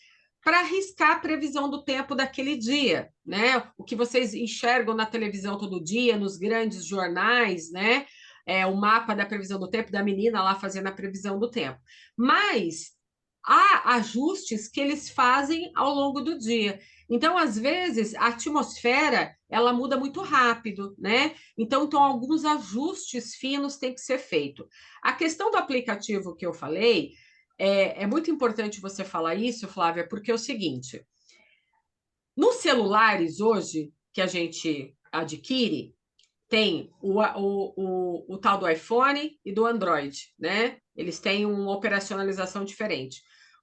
para arriscar a previsão do tempo daquele dia, né? O que vocês enxergam na televisão todo dia, nos grandes jornais, né? O mapa da previsão do tempo da menina lá fazendo a previsão do tempo. Mas há ajustes que eles fazem ao longo do dia. Então, às vezes, a atmosfera ela muda muito rápido, né? Então, alguns ajustes finos têm que ser feitos. A questão do aplicativo que eu falei, é muito importante você falar isso, Flávia, porque é o seguinte: nos celulares hoje que a gente adquire, tem o tal do iPhone e do Android, né? Eles têm uma operacionalização diferente.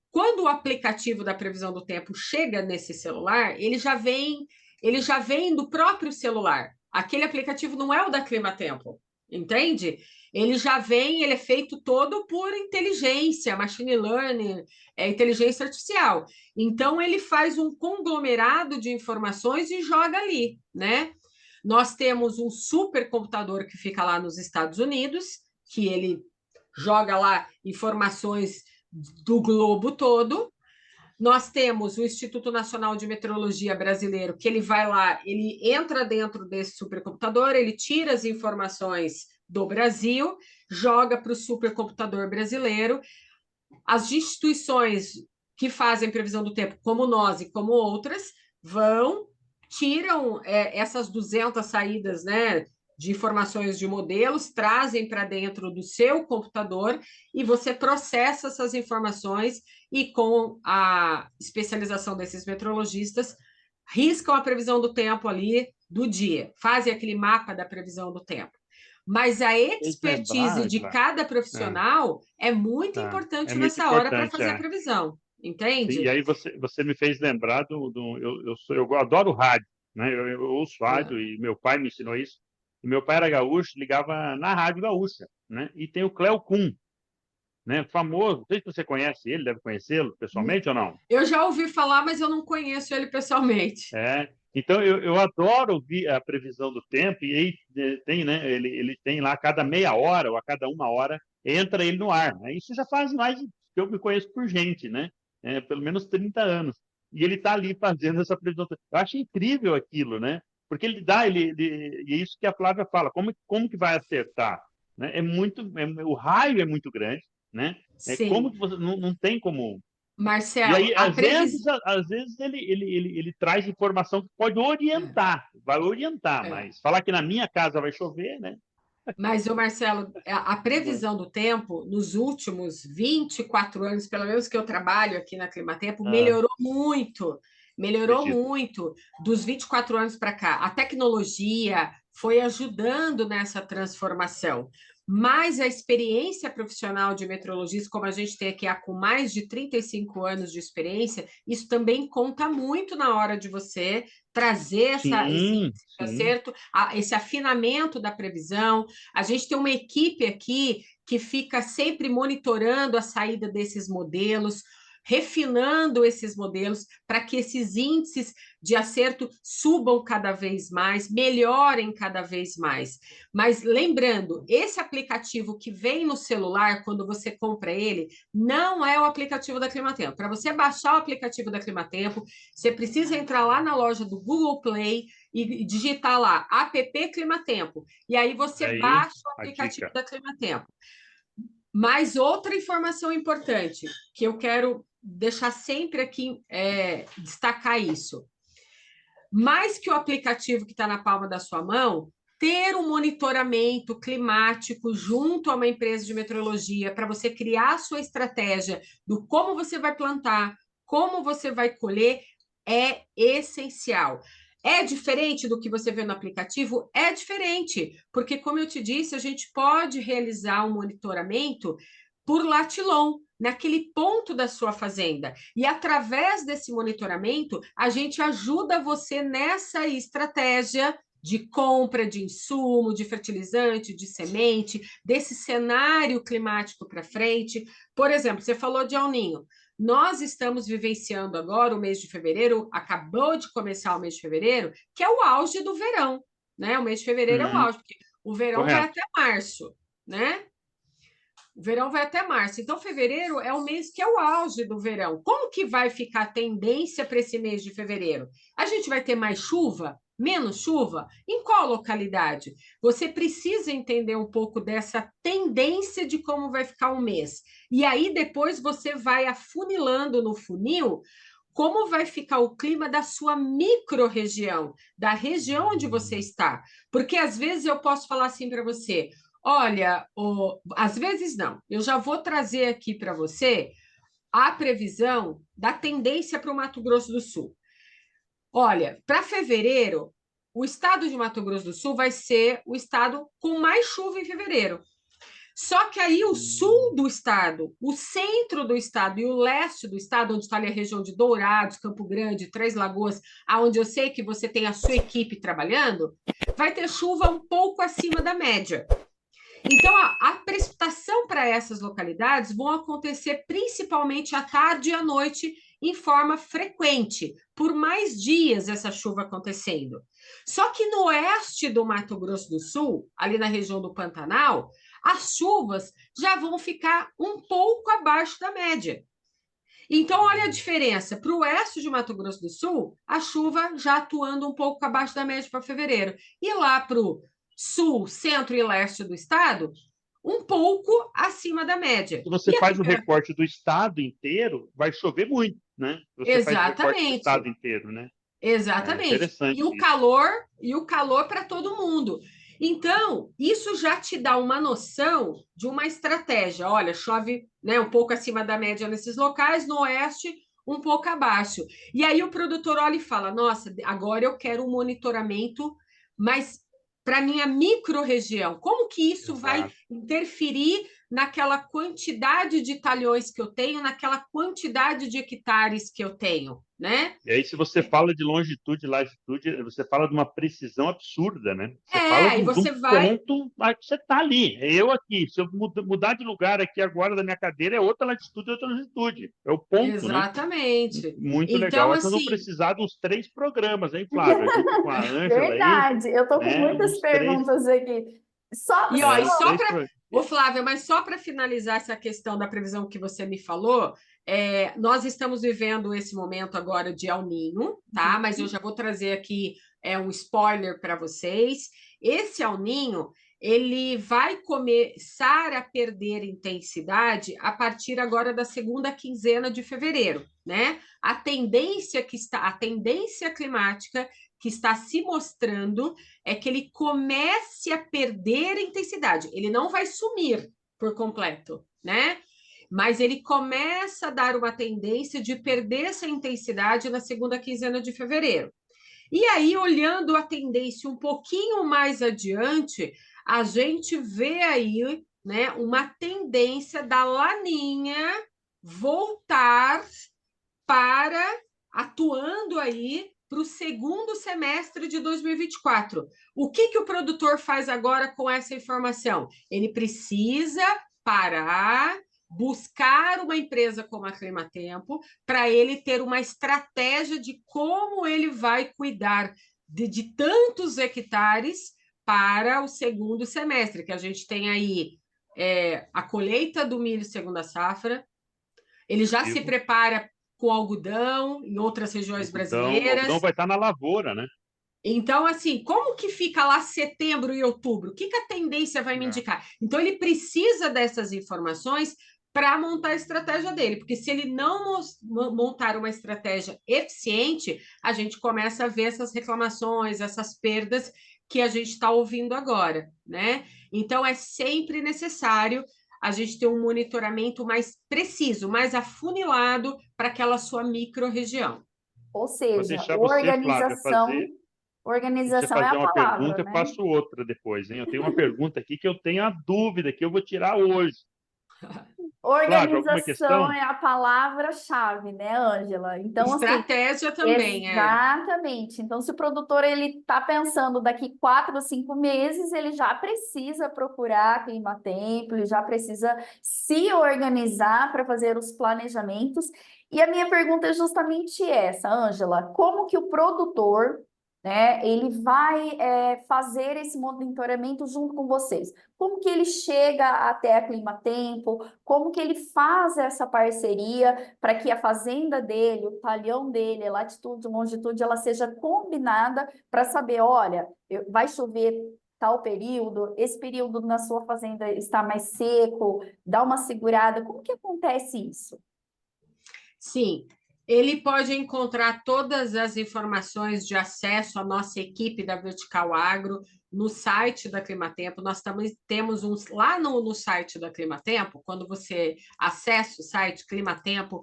Quando o aplicativo da previsão do tempo chega nesse celular, ele já vem do próprio celular. Aquele aplicativo não é o da Climatempo, entende? Ele já vem, ele é feito todo por inteligência, machine learning, inteligência artificial. Então, ele faz um conglomerado de informações e joga ali, né? Nós temos um supercomputador que fica lá nos Estados Unidos, que ele joga lá informações do globo todo. Nós temos o Instituto Nacional de Meteorologia Brasileiro, que ele vai lá, ele entra dentro desse supercomputador, ele tira as informações do Brasil, joga para o supercomputador brasileiro. As instituições que fazem previsão do tempo, como nós e como outras, tiram essas 200 saídas, né, de informações de modelos, trazem para dentro do seu computador e você processa essas informações e, com a especialização desses meteorologistas, riscam a previsão do tempo ali do dia, fazem aquele mapa da previsão do tempo. Mas a expertise de cada profissional é muito importante nessa hora para fazer a previsão, entende? Sim, e aí você me fez lembrar eu adoro rádio, né? Eu ouço rádio e meu pai me ensinou isso. E meu pai era gaúcho, ligava na Rádio Gaúcha, né? E tem o Cleo Kuhn, né? Famoso, não sei se você conhece ele, deve conhecê-lo pessoalmente ou não? Eu já ouvi falar, mas eu não conheço ele pessoalmente. Então, eu adoro ouvir a previsão do tempo, e aí tem, né? Ele tem lá a cada meia hora ou a cada uma hora, entra ele no ar, né? Isso já faz mais que eu me conheço por gente, né? Pelo menos 30 anos. E ele está ali fazendo essa previsão. Eu acho incrível aquilo, né? Porque ele dá, e é isso que a Flávia fala, como que vai acertar? Né? O raio é muito grande, né? Como que você não tem como. Marcelo, E aí, às vezes ele traz informação que pode orientar, vai orientar, mas falar que na minha casa vai chover, né? Mas, Marcelo, a previsão do tempo, nos últimos 24 anos, pelo menos que eu trabalho aqui na Climatempo, melhorou muito. Melhorou muito dos 24 anos para cá. A tecnologia, foi ajudando nessa transformação. Mas a experiência profissional de meteorologista, como a gente tem aqui com mais de 35 anos de experiência, isso também conta muito na hora de você trazer esse índice de acerto, esse afinamento da previsão. A gente tem uma equipe aqui que fica sempre monitorando a saída desses modelos, refinando esses modelos para que esses índices de acerto subam cada vez mais, melhorem cada vez mais. Mas lembrando, esse aplicativo que vem no celular, quando você compra ele, não é o aplicativo da Climatempo. Para você baixar o aplicativo da Climatempo, você precisa entrar lá na loja do Google Play e digitar lá, app Climatempo. E aí você baixa o aplicativo da Climatempo. Mas outra informação importante, que eu quero deixar sempre aqui, destacar isso. Mais que o aplicativo que está na palma da sua mão, ter um monitoramento climático junto a uma empresa de meteorologia para você criar a sua estratégia do como você vai plantar, como você vai colher, é essencial. É diferente do que você vê no aplicativo? É diferente, porque, como eu te disse, a gente pode realizar um monitoramento por latilon, naquele ponto da sua fazenda. E, através desse monitoramento, a gente ajuda você nessa estratégia de compra de insumo, de fertilizante, de semente, desse cenário climático para frente. Por exemplo, você falou de El Niño. Nós estamos vivenciando agora o mês de fevereiro, acabou de começar o mês de fevereiro, que é o auge do verão, né? O mês de fevereiro é o auge, porque o verão vai até março, né? O verão vai até março. Então, fevereiro é o mês que é o auge do verão. Como que vai ficar a tendência para esse mês de fevereiro? A gente vai ter mais chuva? Menos chuva? Em qual localidade? Você precisa entender um pouco dessa tendência de como vai ficar o mês. E aí, depois, você vai afunilando no funil como vai ficar o clima da sua micro-região, da região onde você está. Porque, às vezes, eu posso falar assim para você, olha, às vezes não, eu já vou trazer aqui para você a previsão da tendência para o Mato Grosso do Sul. Olha, para fevereiro, o estado de Mato Grosso do Sul vai ser o estado com mais chuva em fevereiro. Só que aí o sul do estado, o centro do estado e o leste do estado, onde está ali a região de Dourados, Campo Grande, Três Lagoas, aonde eu sei que você tem a sua equipe trabalhando, vai ter chuva um pouco acima da média. Então, a precipitação para essas localidades vão acontecer principalmente à tarde e à noite, em forma frequente, por mais dias essa chuva acontecendo. Só que no oeste do Mato Grosso do Sul, ali na região do Pantanal, as chuvas já vão ficar um pouco abaixo da média. Então, olha a diferença. Para o oeste de Mato Grosso do Sul, a chuva já atuando um pouco abaixo da média para fevereiro. E lá para o sul, centro e leste do estado, um pouco acima da média. Se você faz o recorte do estado inteiro, vai chover muito, né? Você Exatamente. Faz o recorte do estado inteiro, né? Exatamente. Interessante E o calor para todo mundo. Então, isso já te dá uma noção de uma estratégia. Olha, chove, né, um pouco acima da média nesses locais, no oeste, um pouco abaixo. E aí o produtor olha e fala, nossa, agora eu quero um monitoramento, mas para a minha micro-região, como que isso vai interferir naquela quantidade de talhões que eu tenho, naquela quantidade de hectares que eu tenho, né? E aí, se você fala de longitude e latitude, você fala de uma precisão absurda, né? Você fala de um ponto, você está ali. Eu aqui, se eu mudar de lugar aqui agora da minha cadeira, é outra latitude e outra longitude. É o ponto, Exatamente. Né? Muito então, legal. Assim... Nós vamos precisar de uns 3 programas, hein, Flávia? Junto com a Ângela. Verdade, eu estou com muitas perguntas aqui. Flávia, mas só para finalizar essa questão da previsão que você me falou, nós estamos vivendo esse momento agora de El Niño, tá? Mas eu já vou trazer aqui um spoiler para vocês. Esse El Niño, ele vai começar a perder intensidade a partir agora da segunda quinzena de fevereiro, né? A tendência climática que está se mostrando é que ele comece a perder intensidade. Ele não vai sumir por completo, né? Mas ele começa a dar uma tendência de perder essa intensidade na segunda quinzena de fevereiro. E aí, olhando a tendência um pouquinho mais adiante, a gente vê aí, né, uma tendência da laninha voltar para atuando aí para o segundo semestre de 2024. O que o produtor faz agora com essa informação? Ele precisa parar, buscar uma empresa como a Climatempo, para ele ter uma estratégia de como ele vai cuidar de tantos hectares para o segundo semestre, que a gente tem aí a colheita do milho segunda safra, ele já se prepara com algodão em outras regiões brasileiras. O algodão vai estar na lavoura, né? Então, assim, como que fica lá setembro e outubro? O que a tendência vai me indicar? Então, ele precisa dessas informações para montar a estratégia dele, porque se ele não montar uma estratégia eficiente, a gente começa a ver essas reclamações, essas perdas que a gente está ouvindo agora, né? Então, é sempre necessário a gente ter um monitoramento mais preciso, mais afunilado para aquela sua micro-região. Ou Vou seja, deixar você, Flávia, você organização é fazer a uma palavra, pergunta, eu né? faço outra depois, hein? Eu tenho uma pergunta aqui que eu tenho a dúvida que eu vou tirar hoje. Flávia, alguma Organização questão? é a palavra-chave, né, Ângela? Então, assim, Estratégia também, exatamente. Então, se o produtor ele está pensando daqui 4 ou 5 meses, ele já precisa procurar a Climatempo, ele já precisa se organizar para fazer os planejamentos. E a minha pergunta é justamente essa, Ângela: como que o produtor, né, ele vai fazer esse monitoramento junto com vocês? Como que ele chega até a Climatempo? Como que ele faz essa parceria para que a fazenda dele, o talhão dele, a latitude, longitude, ela seja combinada para saber, olha, vai chover tal período, esse período na sua fazenda está mais seco, dá uma segurada. Como que acontece isso? Sim, ele pode encontrar todas as informações de acesso à nossa equipe da Vertical Agro no site da Climatempo. Nós também temos lá no site da Climatempo, quando você acessa o site climatempo.com.br,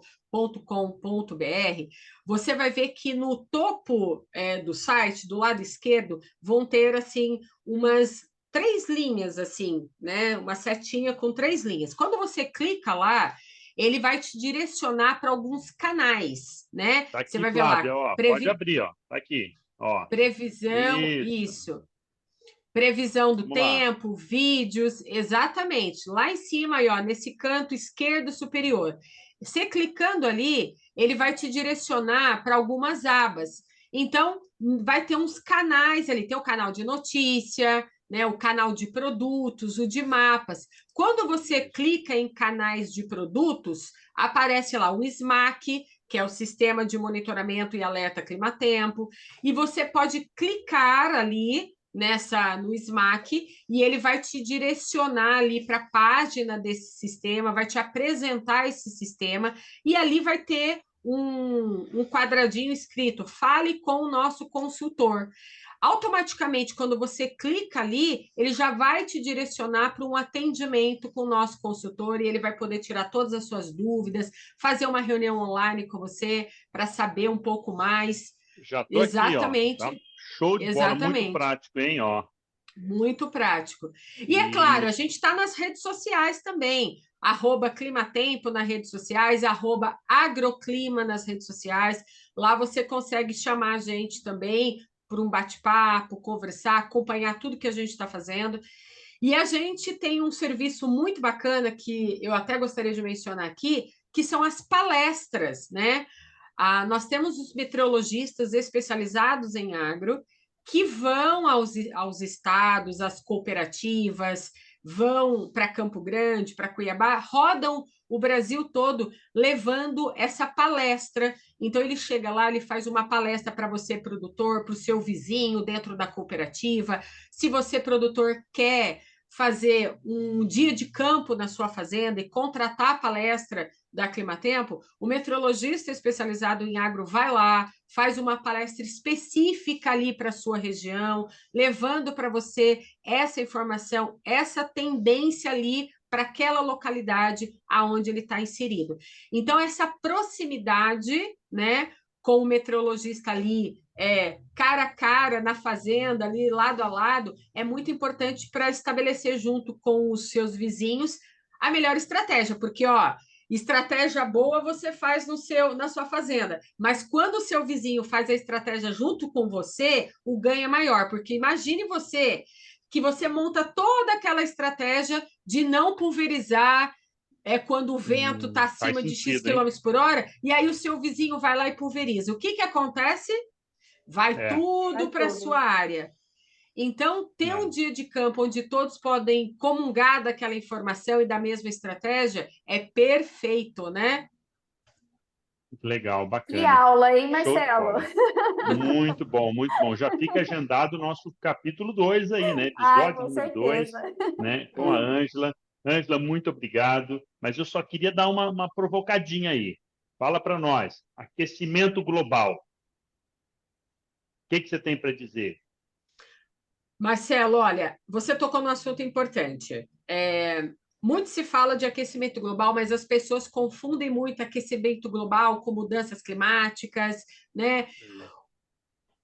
você vai ver que no topo do site, do lado esquerdo, vão ter assim umas 3 linhas, assim, né? Uma setinha com 3 linhas. Quando você clica lá, ele vai te direcionar para alguns canais, né? Tá aqui, Você vai ver Flávia, lá, ó, pode abrir, ó. Tá aqui, ó. previsão, isso. Previsão do Vamos lá. tempo, vídeos, exatamente. Lá em cima, aí, ó, nesse canto esquerdo superior. Você clicando ali, ele vai te direcionar para algumas abas. Então, vai ter uns canais ali. Tem o canal de notícia, né, o canal de produtos, o de mapas. Quando você clica em canais de produtos, aparece lá o SMAC, que é o Sistema de Monitoramento e Alerta Climatempo, e você pode clicar ali no SMAC e ele vai te direcionar ali para a página desse sistema, vai te apresentar esse sistema e ali vai ter um quadradinho escrito: fale com o nosso consultor. Automaticamente, quando você clica ali, ele já vai te direcionar para um atendimento com o nosso consultor e ele vai poder tirar todas as suas dúvidas, fazer uma reunião online com você para saber um pouco mais. Já tô aqui, ó. Exatamente. Tá show de bola, muito Exatamente. prático, hein, ó. Muito prático. E é claro, a gente está nas redes sociais também. @Climatempo nas redes sociais, @Agroclima nas redes sociais. Lá você consegue chamar a gente também por um bate-papo, conversar, acompanhar tudo que a gente está fazendo. E a gente tem um serviço muito bacana que eu até gostaria de mencionar aqui, que são as palestras, né? Nós temos os meteorologistas especializados em agro que vão aos estados, às cooperativas, vão para Campo Grande, para Cuiabá, rodam o Brasil todo levando essa palestra. Então, ele chega lá, ele faz uma palestra para você, produtor, para o seu vizinho, dentro da cooperativa. Se você, produtor, quer fazer um dia de campo na sua fazenda e contratar a palestra da Climatempo, o meteorologista especializado em agro vai lá, faz uma palestra específica ali para a sua região, levando para você essa informação, essa tendência ali para aquela localidade aonde ele está inserido. Então, essa proximidade, né, com o meteorologista ali, cara a cara, na fazenda, ali lado a lado, é muito importante para estabelecer junto com os seus vizinhos a melhor estratégia, porque, ó, estratégia boa você faz na sua fazenda, mas quando o seu vizinho faz a estratégia junto com você, o ganho é maior, porque imagine você que você monta toda aquela estratégia de não pulverizar quando o vento está Faz acima de X sentido, hein? quilômetros por hora, e aí o seu vizinho vai lá e pulveriza. O que que acontece? Vai É, tudo para a sua área. Então, ter um é. dia de campo onde todos podem comungar daquela informação e da mesma estratégia é perfeito, né? Legal, Que bacana. aula, hein, Show de Marcelo? bola. Muito bom, muito bom. Já fica agendado o nosso capítulo 2 aí, né? Ai, Episódio com número 2, certeza. né? Com a Ângela. Ângela, muito obrigado. Mas eu só queria dar uma provocadinha aí. Fala para nós. Aquecimento global. O que você tem para dizer? Marcelo, olha, você tocou num assunto importante. Muito se fala de aquecimento global, mas as pessoas confundem muito aquecimento global com mudanças climáticas, né?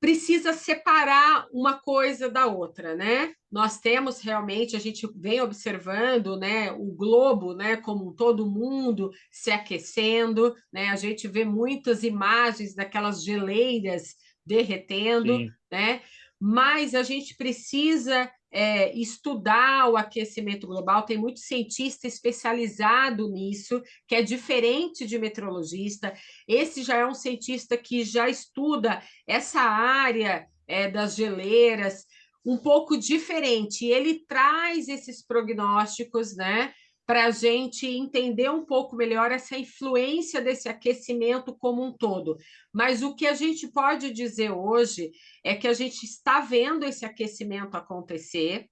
Precisa separar uma coisa da outra, né? Nós temos realmente, a gente vem observando, né, o globo, né, como todo mundo se aquecendo, né? A gente vê muitas imagens daquelas geleiras derretendo, Sim, né? Mas a gente precisa estudar o aquecimento global, tem muito cientista especializado nisso, que é diferente de meteorologista. Esse já é um cientista que já estuda essa área das geleiras um pouco diferente. Ele traz esses prognósticos, né, para a gente entender um pouco melhor essa influência desse aquecimento como um todo. Mas o que a gente pode dizer hoje é que a gente está vendo esse aquecimento acontecer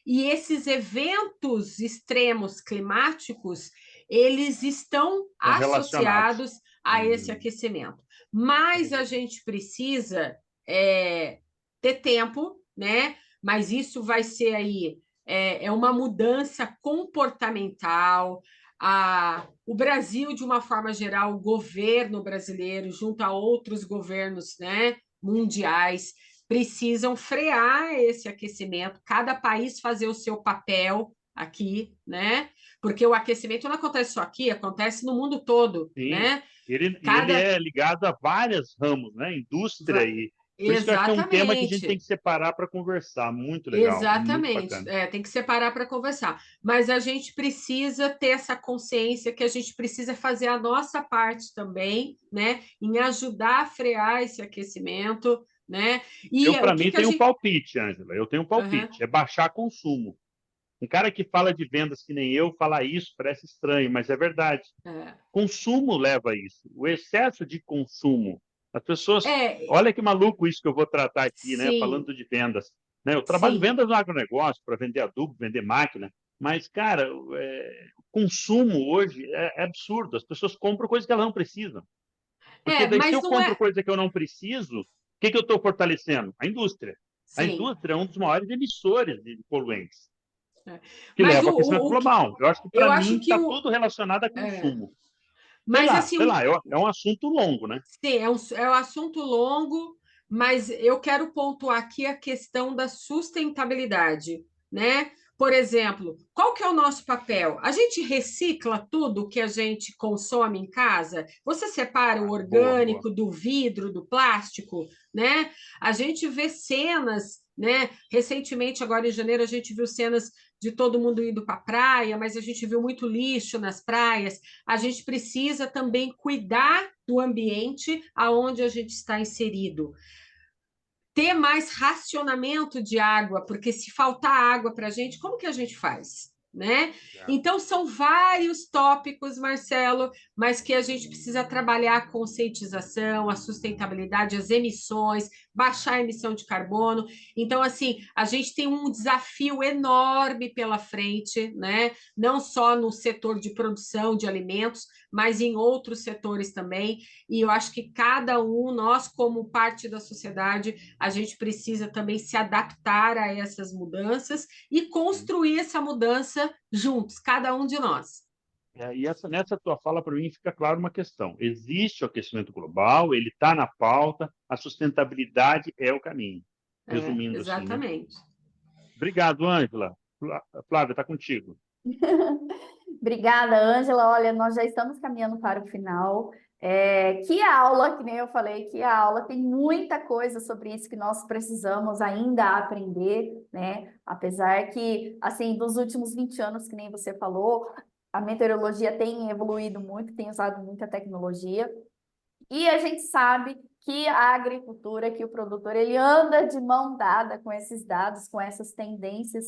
e esses eventos extremos climáticos, eles estão estão relacionados. associados a esse aquecimento. Mas a Entendi. gente precisa ter tempo, né? Mas isso vai ser aí uma mudança comportamental. O Brasil, de uma forma geral, o governo brasileiro, junto a outros governos, né, mundiais, precisam frear esse aquecimento, cada país fazer o seu papel aqui, né? Porque o aquecimento não acontece só aqui, acontece no mundo todo, Sim. né? Ele Cada é ligado a vários ramos, né? Indústria e por isso que eu acho que é um tema que a gente tem Exatamente. que separar para conversar. Muito legal, muito Exatamente, bacana. tem que separar para conversar. Mas a gente precisa ter essa consciência que a gente precisa fazer a nossa parte também, né, em ajudar a frear esse aquecimento, né? E Eu, o para que mim, que a tenho um gente. palpite, Ângela. Eu tenho um Uhum, palpite, é baixar consumo. Um cara que fala de vendas que nem eu, falar isso parece estranho, mas é verdade. é. Consumo leva a isso. O excesso de consumo. As pessoas. É, Olha que maluco isso que eu vou tratar aqui, né? sim, Falando de vendas. Né? Eu trabalho sim. vendas no agronegócio para vender adubo, vender máquina. Mas, cara, o consumo hoje é absurdo. As pessoas compram coisas que elas não precisam. Porque daí, se Mas eu não compro é. coisa que eu não preciso, o que eu estou fortalecendo? A indústria. A Sim. indústria é um dos maiores emissores de poluentes, É. que Mas leva ao aquecimento global. Eu acho que, para eu mim, acho que está o. tudo relacionado a É, consumo. mas assim, Sei lá, é um assunto longo, né? sim, é um assunto longo, mas eu quero pontuar aqui a questão da sustentabilidade, né? Por exemplo, qual que é o nosso papel? A gente recicla tudo que a gente consome em casa? Você separa o Ah, boa, boa. orgânico do vidro, do plástico, né? A gente vê cenas, né? Recentemente, agora em janeiro, a gente viu cenas de todo mundo indo para a praia, mas a gente viu muito lixo nas praias. A gente precisa também cuidar do ambiente aonde a gente está inserido. Ter mais racionamento de água, porque se faltar água para a gente, como que a gente faz? Né? É. Então, são vários tópicos, Marcelo, mas que a gente precisa trabalhar a conscientização, a sustentabilidade, as emissões, baixar a emissão de carbono. Então, assim, a gente tem um desafio enorme pela frente, né? Não só no setor de produção de alimentos, mas em outros setores também. E eu acho que cada um, nós, como parte da sociedade, a gente precisa também se adaptar a essas mudanças e construir essa mudança juntos, cada um de nós. E nessa tua fala, para mim, fica claro uma questão. Existe o aquecimento global, ele está na pauta, a sustentabilidade é o caminho. Resumindo assim, né? Exatamente. Obrigado, Ângela. Flávia, está contigo. Obrigada, Ângela. Olha, nós já estamos caminhando para o final. Que aula, que nem eu falei, que aula, tem muita coisa sobre isso que nós precisamos ainda aprender, né? Apesar que, assim, dos últimos 20 anos, que nem você falou, a meteorologia tem evoluído muito, tem usado muita tecnologia, e a gente sabe que a agricultura, que o produtor, ele anda de mão dada com esses dados, com essas tendências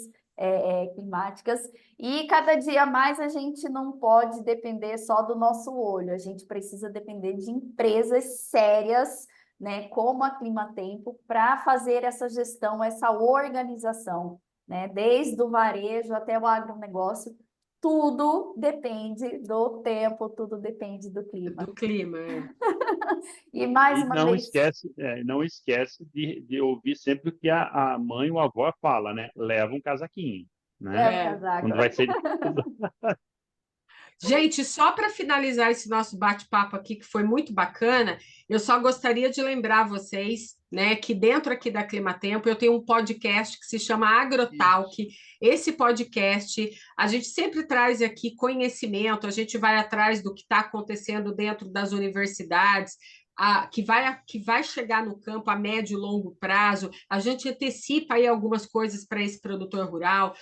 climáticas, e cada dia mais a gente não pode depender só do nosso olho, a gente precisa depender de empresas sérias, né, como a Climatempo, para fazer essa gestão, essa organização, né, desde o varejo até o agronegócio, tudo depende do tempo, tudo depende do clima. Do clima, E mais E uma vez. não esquece de ouvir sempre o que a mãe ou a avó fala, né? Leva um casaquinho, Leva o né? casaco. Quando vai ser... Gente, só para finalizar esse nosso bate-papo aqui, que foi muito bacana, eu só gostaria de lembrar vocês, né, que dentro aqui da Climatempo eu tenho um podcast que se chama AgroTalk. Esse podcast, a gente sempre traz aqui conhecimento, a gente vai atrás do que está acontecendo dentro das universidades, que vai chegar no campo a médio e longo prazo, a gente antecipa aí algumas coisas para esse produtor rural.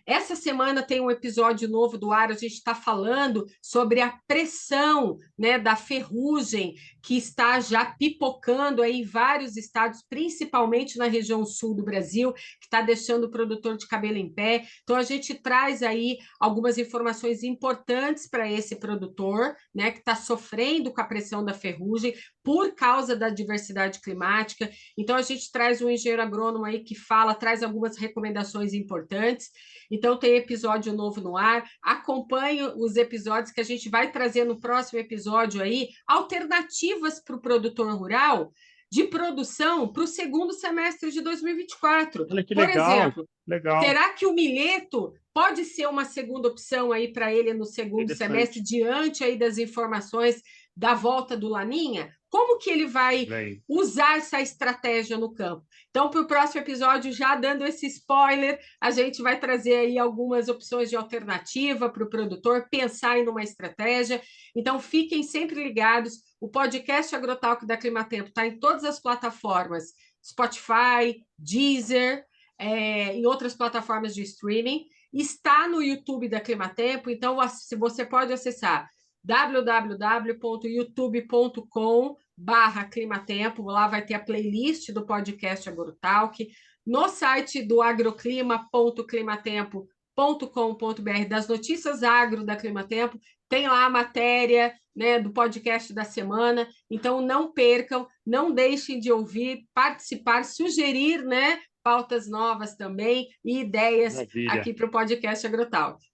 Essa semana tem um episódio novo do ar, a gente está falando sobre a pressão, né, da ferrugem que está já pipocando aí em vários estados, principalmente na região sul do Brasil, que está deixando o produtor de cabelo em pé. Então, a gente traz aí algumas informações importantes para esse produtor, né, que está sofrendo com a pressão da ferrugem por causa da diversidade climática. Então, a gente traz um engenheiro agrônomo aí que traz algumas recomendações importantes. Então, tem episódio novo no ar. Acompanhe os episódios que a gente vai trazer no próximo episódio aí, alternativas para o produtor rural de produção para o segundo semestre de 2024. Olha que Por legal, exemplo, legal. será que o milheto pode ser uma segunda opção aí para ele no segundo semestre, diante aí das informações da volta do Laninha? Como que ele vai usar essa estratégia no campo? Então, para o próximo episódio, já dando esse spoiler, a gente vai trazer aí algumas opções de alternativa para o produtor pensar em uma estratégia. Então, fiquem sempre ligados. O podcast AgroTalk da Climatempo está em todas as plataformas, Spotify, Deezer, em outras plataformas de streaming. Está no YouTube da Climatempo, então você pode acessar www.youtube.com/climatempo, lá vai ter a playlist do podcast AgroTalk, no site do agroclima.climatempo.com.br, das notícias agro da Climatempo, tem lá a matéria, né, do podcast da semana, então não percam, não deixem de ouvir, participar, sugerir, né, pautas novas também e ideias aqui para o podcast AgroTalk.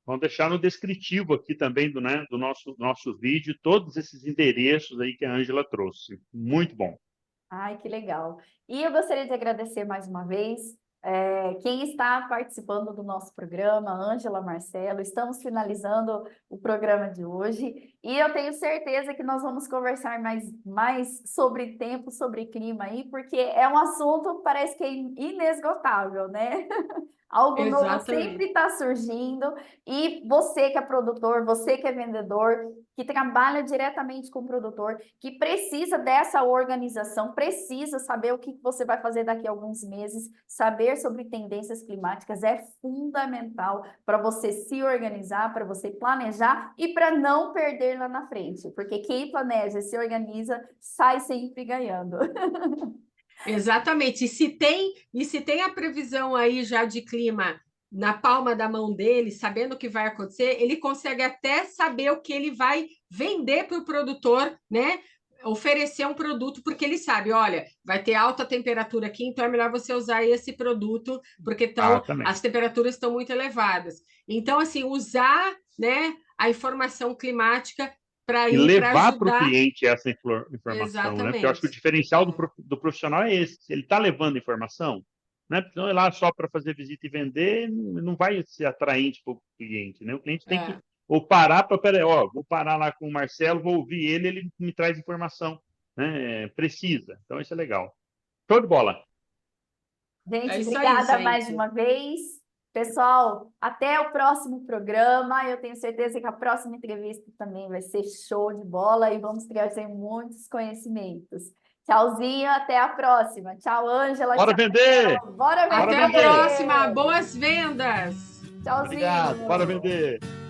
Vamos deixar no descritivo aqui também do nosso vídeo todos esses endereços aí que a Ângela trouxe. Muito bom. Ai, que legal. E eu gostaria de agradecer mais uma vez quem está participando do nosso programa, Ângela, Marcelo. Estamos finalizando o programa de hoje e eu tenho certeza que nós vamos conversar mais sobre tempo, sobre clima aí, porque é um assunto, parece que é inesgotável, né? Algo novo sempre está surgindo e você que é produtor, você que é vendedor, que trabalha diretamente com o produtor, que precisa dessa organização, precisa saber o que você vai fazer daqui a alguns meses, saber sobre tendências climáticas é fundamental para você se organizar, para você planejar e para não perder lá na frente, porque quem planeja e se organiza sai sempre ganhando. Exatamente. E se tem a previsão aí já de clima na palma da mão dele, sabendo o que vai acontecer, ele consegue até saber o que ele vai vender para o produtor, né? Oferecer um produto, porque ele sabe, olha, vai ter alta temperatura aqui, então é melhor você usar esse produto, porque as temperaturas estão muito elevadas. Então, assim, usar, né, a informação climática e levar para o cliente essa informação, né? Porque eu acho que o diferencial do profissional é esse. Ele está levando informação, né? Porque não é lá só para fazer visita e vender, não vai ser atraente para o cliente, né? O cliente tem que ou parar para, peraí, ó, vou parar lá com o Marcelo, vou ouvir ele me traz informação, né? Precisa. Então, isso é legal. Show de bola. Gente, É isso aí, obrigada mais gente. uma vez. Pessoal, até o próximo programa. Eu tenho certeza que a próxima entrevista também vai ser show de bola e vamos trazer muitos conhecimentos. Tchauzinho, até a próxima. Tchau, Ângela. Bora Tchau, vender! Marcelo. Bora Bora Até a vender! vender! próxima. Boas vendas! Obrigado, bora Tchauzinho! vender!